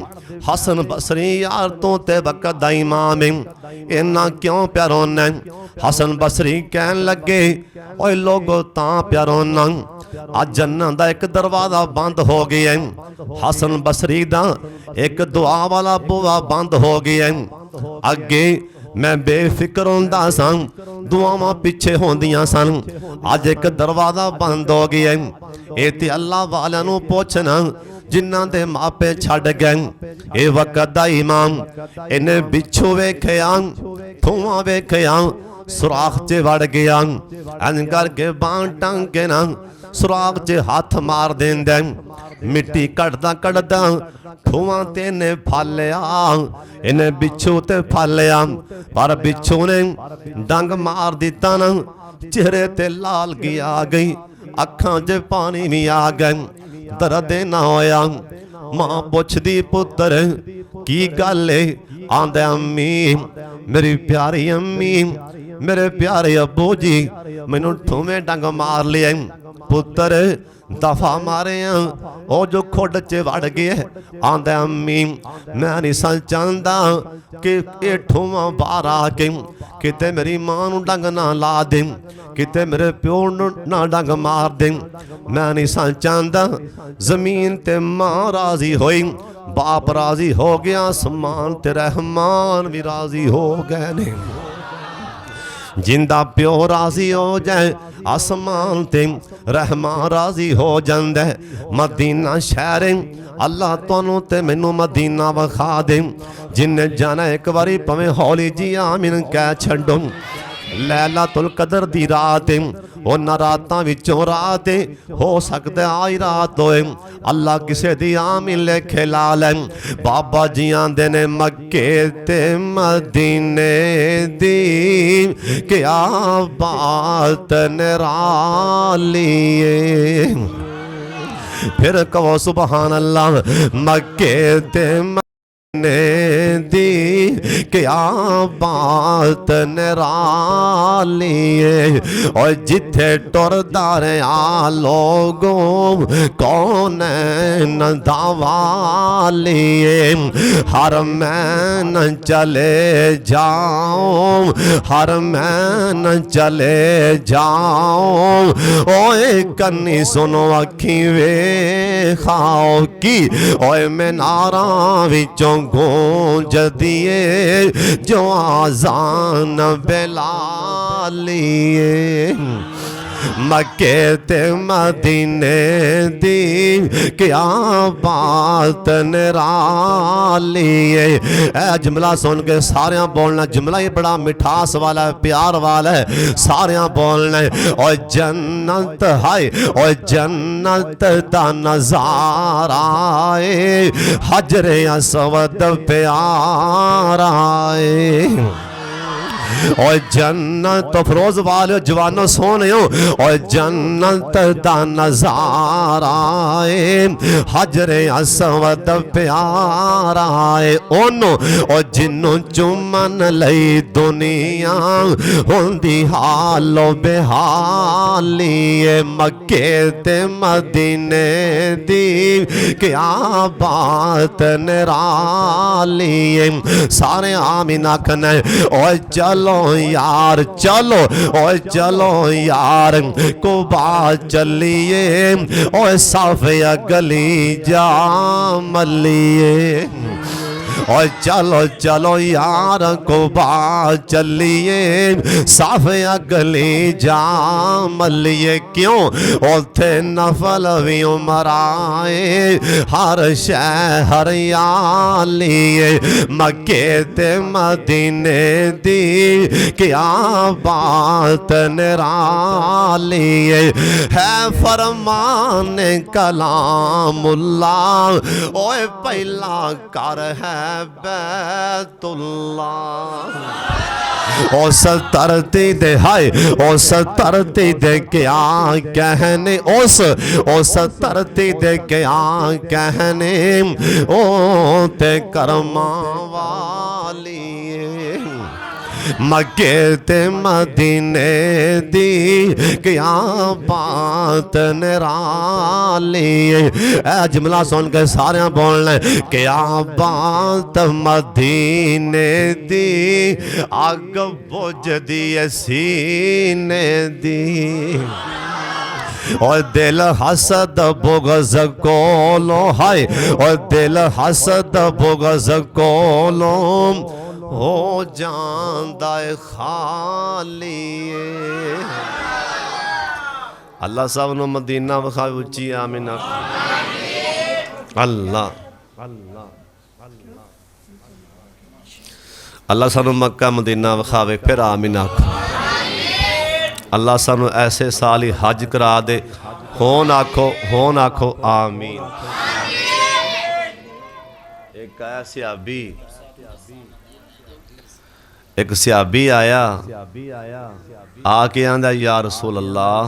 ਹਸਨ ਬਸਰੀ ਯਾਰ ਤੋਂ ਤੇ ਵਕਤ ਦਾ ਇਮਾਮ, ਇਹਨਾਂ ਕਿਉਂ ਪਿਆ ਰੋਣਾ? ਹਸਨ ਬਸਰੀ ਕਹਿਣ ਲੱਗੇ, ਓਏ ਲੋਗੋ ਤਾਂ ਪਿਆ ਰੋਣਾ, ਅੱਜ ਜੰਨਤ ਦਾ ਇੱਕ ਦਰਵਾਜ਼ਾ ਬੰਦ ਹੋ ਗਿਆ। ਹਸਨ ਬਸਰੀ ਦਾ ਇੱਕ ਦੁਆ ਵਾਲਾ ਬੂਹਾ ਬੰਦ ਹੋ ਗਿਆ। ਅੱਗੇ ਮੈਂ ਬੇਫਿਕਰ ਹੁੰਦਾ ਸਾਂ, ਦੁਆਵਾਂ ਪਿੱਛੇ ਹੁੰਦੀਆਂ ਸਨ, ਅੱਜ ਇੱਕ ਦਰਵਾਜ਼ਾ ਬੰਦ ਹੋ ਗਿਆ। ਇਹ ਤੇ ਅੱਲਾ ਵਾਲਿਆਂ ਨੂੰ ਪੁੱਛਣਾ ਜਿਨ੍ਹਾਂ ਦੇ ਮਾਪੇ ਛੱਡ ਗਏ। ਇਹ ਵਕਤ ਦਾ ਇਮਾਮ, ਇਹਨੇ ਬਿੱਛੂ ਵੇਖਿਆ, ਧੂਆਂ ਵੇਖਿਆ, ਸੁਰਾਖ 'ਚ ਵੜ ਗਿਆ। ਇੰਝ ਕਰਕੇ ਬਾਂਹ ਟੰਗ ਕੇ ਨਾ ਸੁਰਾਖ 'ਚ ਹੱਥ ਮਾਰ ਦਿੰਦਾ, ਮਿੱਟੀ ਕੱਢਦਾ ਕੱਢਦਾ ਧੂਆਂ ਤੇ ਨੇ ਫਾਲਿਆ। ਇਹਨੇ ਬਿੱਛੂ ਤੇ ਫਾਲਿਆ, ਪਰ ਬਿੱਛੂ ਨੇ ਡੰਗ ਮਾਰ ਦਿੱਤਾ ਨਾ, ਚਿਹਰੇ ਤੇ ਲਾਲਗੀ ਆ ਗਈ, ਅੱਖਾਂ 'ਚ ਪਾਣੀ ਵੀ ਆ ਗਿਆ, ਦਰਦ ਨਾ ਹੋਇਆ। ਮਾਂ ਪੁੱਛਦੀ, ਪੁੱਤਰ ਕੀ ਗੱਲ ਏ? ਆਂਦਾ, ਅੰਮੀ, ਮੇਰੀ ਪਿਆਰੀ ਅੰਮੀ, ਮੇਰੇ ਪਿਆਰੇ ਅੱਬੂ ਜੀ, ਮੈਨੂੰ ਠੂਵੇਂ ਡੰਗ ਮਾਰ ਲਿਆ। ਪੁੱਤਰ ਦਫਾ ਮਾਰਿਆ, ਉਹ ਜੋ ਖੁੱਡ 'ਚ ਵੜ ਗਿਆ। ਆਂਦਾ, ਅੰਮੀ, ਮੈਂ ਨਹੀਂ ਸੱਚ ਚਾਹੁੰਦਾ ਕਿ ਇਹ ਠੂਵਾਂ ਬਾਹਰ ਆ ਕੇ ਕਿਤੇ ਮੇਰੀ ਮਾਂ ਨੂੰ ਡੰਗ ਨਾ ਲਾ ਦੇ, ਕਿਤੇ ਮੇਰੇ ਪਿਓ ਨੂੰ ਨਾ ਡੰਗ ਮਾਰ ਦੇ। ਮੈਂ ਨਹੀਂ ਸੱਚ ਚਾਹੁੰਦਾ। ਜ਼ਮੀਨ ਤੇ ਮਾਂ ਰਾਜ਼ੀ ਹੋਈ, ਬਾਪ ਰਾਜ਼ੀ ਹੋ ਗਿਆ, ਅਸਮਾਨ ਤੇ ਰਹਿਮਾਨ ਵੀ ਰਾਜ਼ੀ ਹੋ ਗਏ ਨੇ। ਜਿੰਦਾ ਪਿਓ ਰਾਜ਼ੀ ਹੋ ਜਾਏ, ਆਸਮਾਨ ਤੇ ਰਹਿਮਾਨ ਰਾਜ਼ੀ ਹੋ ਜਾਂਦਾ। ਮਦੀਨਾ ਸ਼ਹਿਰ ਅੱਲਾ ਤੁਹਾਨੂੰ ਤੇ ਮੈਨੂੰ ਮਦੀਨਾ ਵਿਖਾ ਦੇ। ਜਿੰਨੇ ਜਾਣਾ ਇੱਕ ਵਾਰੀ ਭਾਵੇਂ ਹੌਲੀ ਜੀ ਆਮੀਨ ਕਹਿ ਛੱਡੋ। ਲੈਲਾਤੁਲ ਕਦਰ ਦੀ ਰਾਤ, ਉਹਨਾਂ ਰਾਤਾਂ ਵਿੱਚੋਂ ਰਾਤ ਹੋ ਸਕਦਾ ਆਈ ਰਾਤ ਹੋਏ। ਅੱਲਾ ਕਿਸੇ ਦੀ ਆਮੀਨ ਲਿਖੇ ਲਾ ਲੈ। ਬਾਬਾ ਜੀ ਆਂਦੇ ਨੇ ਮੱਕੇ ਤੇ ਮਦੀਨੇ ਦੀ ਕਿਆ ਬਾਤ ਨਿਰਾਲੀ ਏ। ਫਿਰ ਕਹੋ ਸੁਭਾਨ ਅੱਲਾ। ਮੱਕੇ ਤੇ ਨੇ ਦੀ ਕਿਆ ਬਾਤ ਨਿਰਾਲੀ ਏ। ਓਏ ਜਿੱਥੇ ਟੁਰਦਾ ਰਿਹਾ ਲੋਗੋ ਕੌਣ ਨੰਦਾਵਾਲੀ ਏ। ਹਰ ਮੈਨ ਚਲੇ ਜਾਓ, ਹਰ ਮੈਨ ਚਲੇ ਜਾਓ। ਓਏ ਕੰਨੀ ਸੁਣੋ, ਅੱਖੀ ਵੇਖਾਓ ਕੀ ਓਏ ਮਨਾਰਾਂ ਵਿੱਚੋਂ ਗੂੰਜਦੀ ਏ ਜੋ ਆਜ਼ਾਨ ਬਿਲਾਲੀ ਏ। मक्के ते मदीने दी क्या बात निराली है। ए जुमला सुन के सारे बोलना, जुमला ही बड़ा मिठास वाला है, प्यार वाला है, सारे बोलना और जन्नत है और जन्नत दा नजारा है, हजरे असवद प्यारा है। और जन्नत तो फरोज वाले जवानों सोने हो, और जन्नत दा नजारा है, हजरे असवद प्यारा है। ओनो और जिन्नों चुमन लई दुनिया होंदी हालो बेहाली है। मक्के ते मदीने दी क्या बात निराली है। सारे आमीन आखने और चलो यार चलो, और चलो यार कुबा चलिए, और साफिया गली जा मलिए। और चलो चलो यार कुबा चलिए, साफिया गली जा मलिए। क्यों उथे नफल भी उमराए, हर शह हरियाली। मक्के ते मदीने दी क्या बात निराली है। फरमान कलामुल्लाह ओए पहला कर है बैतुल्लाह। ओ सतरती दे हाय, ओ सतरती दे क्या कहने, ओ सतरती दे क्या कहने, ओ ते करमा वाली। मक्के ते मदीने दी क्या बात निराली। ए जुमला सुन के सारे बोलना, क्या बात मदीने दी, अग बुझदी सीने दी। और दिल हसद बुग़्ज़ कोलो हाय, और दिल हसद बुग़्ज़ कोलो हो जांदा खाली। अल्लाह साहब नो मदीना विखावे उच्ची आमीन। अल्लाह अल्लाह सानू मक्का मदीना विखावे फिर आमीन आखो। अल्लाह सानू ऐसे साल ही हज करा दे, होन आखो आमीन। एक आया सियाबी, एक सियाबी आया आके आंदा या रसूल अल्लाह,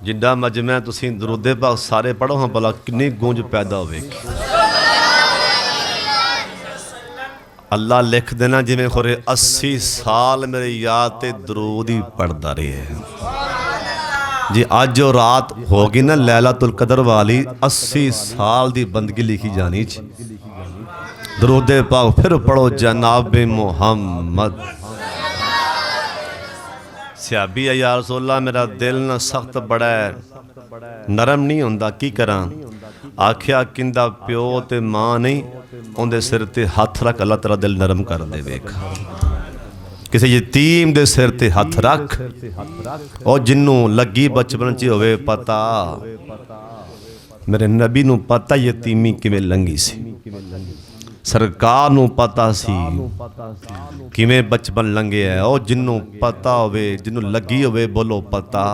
जिन्ना मजमा तुसी दरूदे पाक सारे पढ़ो हाँ, भला कितनी गूंज पैदा होवेगी। अल्लाह लिख देना जिमें खोरे 80 साल मेरे याद ते दरूद ही पढ़ता रहे। जी अज जो रात होगी ना लैलातुल कदर वाली, 80 साल की बंदगी लिखी जानी। दरूदे पाक फिर पढ़ो जनाब मुहम्मद। सियाबी है या रसूल अल्लाह, मेरा दिल ना सख्त बड़ा है, नरम नहीं होंदा, की करा। आख्या किंदा प्यो ते मां नहीं, उनके सिर ते हथ रख, अल्लाह तेरा दिल नरम कर दे। वेख किसी यतीम दे सिर ते हथ रख, और जिन्नू लगी बचपन च होवे पता, मेरे नबी नू पता यतीमी किवें लंघी सी, सरकार नू पता सी किवें बचपन लंघे है। और जिन्नू पता होवे, जिन्नू लगी होवे, बोलो पता।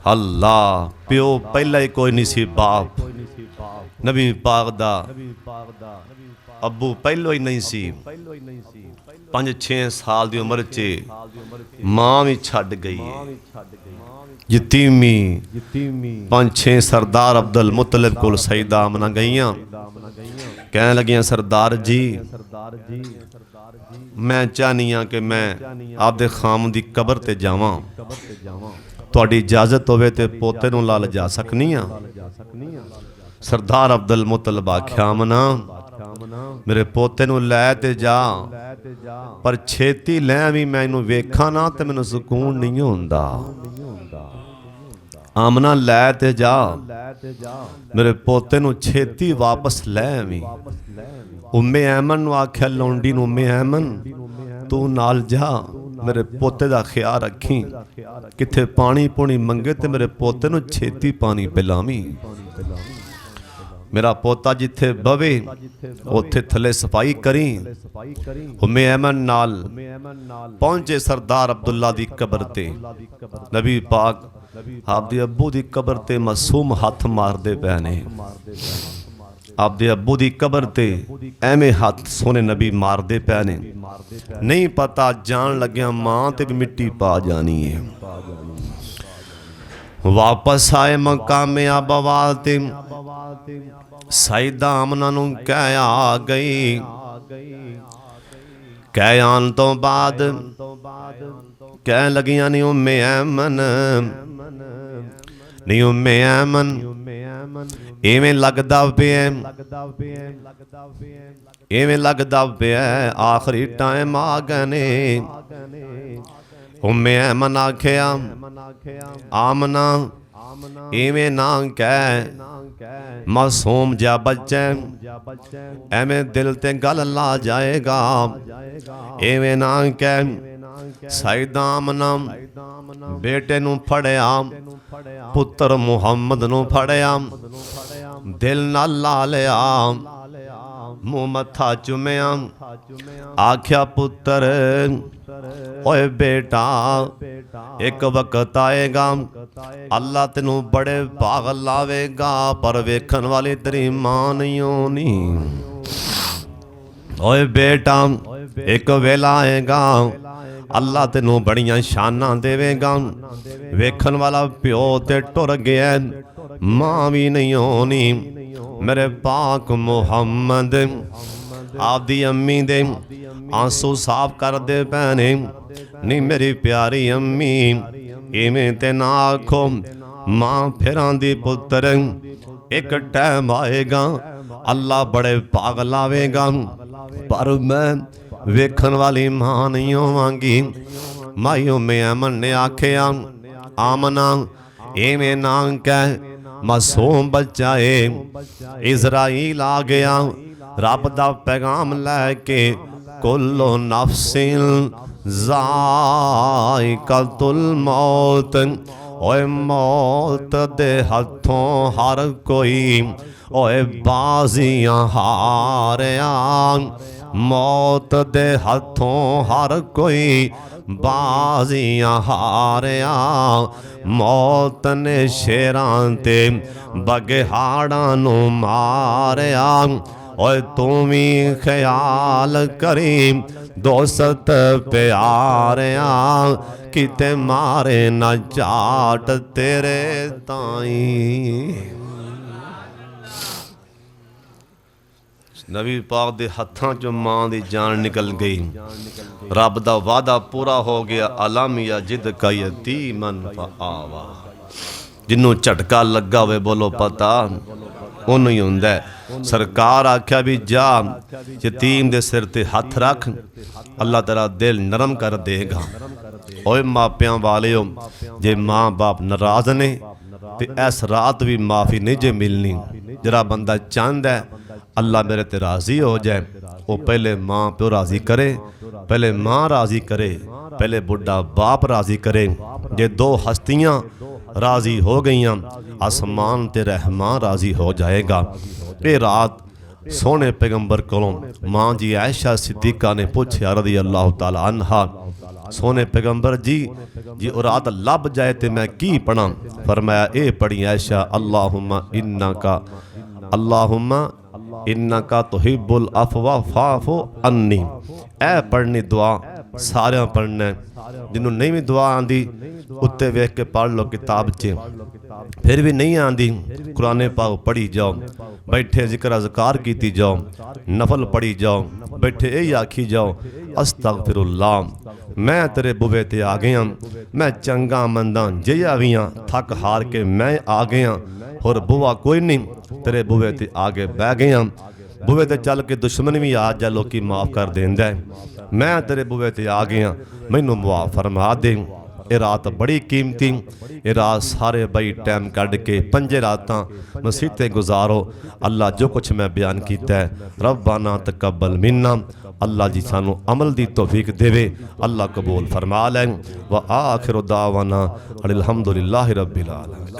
अल्लाह प्यो पहला ही कोई नहीं सी, बाप नबी पाक दा अबू पहलो ही नहीं सी। 5-6 साल की उम्र च मां भी छड़ गई है, यतीमी। 5-6 सरदार अब्दुल मुतलिब कोल सईदा आमना गईयां, कहने लगियां सरदार जी मैं चाहनी हाँ कि मैं आपदे खाम दी कबर ते जावां, तुहाडी इजाजत होवे ते पोते नूं ला जा सकनी हाँ। सरदार अब्दुल मुतलिब आख्या आमना मेरे पोते नूं लै ते जा, पर छेती लै भी मैं इनू वेखा ना ते मैनूं सुकून नहीं होंदा। आमना लै ते जा, मेरे पोते नूं छेती वापस लै भी। उम्मे ऐमन नूं आख्या लौंडी नूं, उम्मे ऐमन तू नाल जा, मेरे पोते दा ख्याल रखी, किथे पानी पूनी मंगे ते मेरे पोते नूं छेती पानी पिलावी। मेरा पोता जिथे बवे उत्थे थले सफाई करी। उम्मे ऐमन नाल पहुंचे सरदार अब्दुल्ला दी कबर ते। नबी पाक आपदे अब्बू दी कबर ते मासूम हथ मारदे पए ने। आपदे अब्बू दी कबर ते एवें हथ सोने नबी मारदे पए ने। नहीं पता जान लग्या मां ते भी मिट्टी पा जानी है। वापस आए मकामे आबावाल ते साईदा आमना नूं कह आ गई। कह आन तो बाद कह लगियां नी उम्मे ऐमन, नी उम्मे ऐमन इवें लगदा पिया, इवें लगदा पिया आखिरी टाइम आ गए ने। उम्मे ऐमन आखिया आमना इवें ना कह, मासूम जा बच्चा एवें दिल ते गल ला जाएगा। इवें ना कह। साईदा आमना बेटे नूं फड़िया, पुत्र मुहम्मद नूं फड़िया, दिल नाल ला लिया, मुंह मत्था चुमिया, आख्या पुत्र ओए बेटा एक वक्त आएगा अल्लाह तेनू बड़े भाग लावेगा, पर वेखन वाली तेरी मां नहीं होनी। ओए बेटा एक वेला आएगा अल्लाह तेनू बड़ियां शाना देवेगा, वेखन वाला प्यो ते टुर गया, मां भी नहीं होनी। मेरे पाक मुहम्मद आपदी अम्मी दे आंसू साफ कर दे पैने। नी मेरी प्यारी अम्मी इवें ते ना आखो, मां फिर आंदी पुत्र एक टाइम आएगा अल्लाह बड़े भाग लावेगा, पर मैं वेखन वाली मां नहीं होवांगी। माई उम्मे ऐमन ने आखिया आमना इवें ना कह, मासूम बच्चा है। इज़राइल आ गया रब दा पैगाम लैके, कुल्लो नफ्सिन ज़ाइक़तुल मौत। ओए मौत दे हथों हर कोई, ओए बाजियां हारिया, मौत दे हथों हर कोई बाजियां हारिया। मौत ने शेरां ते बगहाड़ां नू मारिया। ओए तू भी ख्याल करी दोस्त प्यारिया, किते मारे ना चाट तेरे ताई। नबी पाक दे हत्थां चों मां दी जान निकल गई। रब दा वादा पूरा हो गया। अलम या जिद का यतीमन फआवा। जिन्हों झटका लगा होवे बोलो पता उन्हों ही हुंदा है। सरकार आख्या भी जा यतीम दे सिर ते हथ रख, अल्लाह तेरा दिल नरम कर देगा। ओए मापियां वालिओ, जे माँ बाप नाराज ने ते इस रात भी माफ़ी नहीं जे मिलनी। जरा बंदा चाहता है अल्लाह मेरे ते राज़ी हो जाए, वो पहले माँ प्यो राज़ी करे, पहले माँ राज़ी करे, पहले बुढ़ा बाप राज़ी करे। जे दो हस्तियाँ राज़ी हो गईयां, आसमान ते रहमान राज़ी हो जाएगा। ये रात सोने पैगंबर कोलों माँ जी आयशा सिद्दीक़ा ने पूछा रज़ी अल्लाह तआला अन्हा, सोने पैगंबर जी वो रात लभ जाए तो मैं की पढ़ा? फरमाया ए पढ़ी आयशा, अल्लाहुम्मा इन्नका तुहिब्बुल अफ़वा फ़ाफ़ु अन्नी। ए पढ़नी दुआ सारे पढ़ना, जिन्हों नहीं भी दुआ आंदी उत्ते वेख के पढ़ लो किताब च, फिर भी नहीं आंदी कुरान पाक पढ़ी जाओ, बैठे जिक्र अज़कार कीती जाओ, नफल पढ़ी जाओ, बैठे यही आखी जाओ अस्तगफिरुल्लाह, मैं तेरे बुवे ते आ गया, मैं चंगा मंदा जिहा भी हाँ, थक हार के मैं आ गया, होर बुआ कोई नहीं, तेरे बुवे ते आगे बह गया। बुवे ते चल के दुश्मन भी आ जा लोकी माफ़ कर देंदा है। मैं तेरे बुवे ते आ गया, मैनू मुआफ़ फरमा दे। ये रात बड़ी कीमती, ये रात सारे बई टाइम कढ़ के 5 रातां मसीते गुजारो। अल्लाह जो कुछ मैं बयान किया है रब्बाना तकब्बल मिन्ना, अल्लाह जी सानू अमल दी तौफीक देवे, अल्लाह कबूल फरमा लैन। व आखिर दावाना अनिल हम्दुलिल्लाहि रब्बिल आलमीन।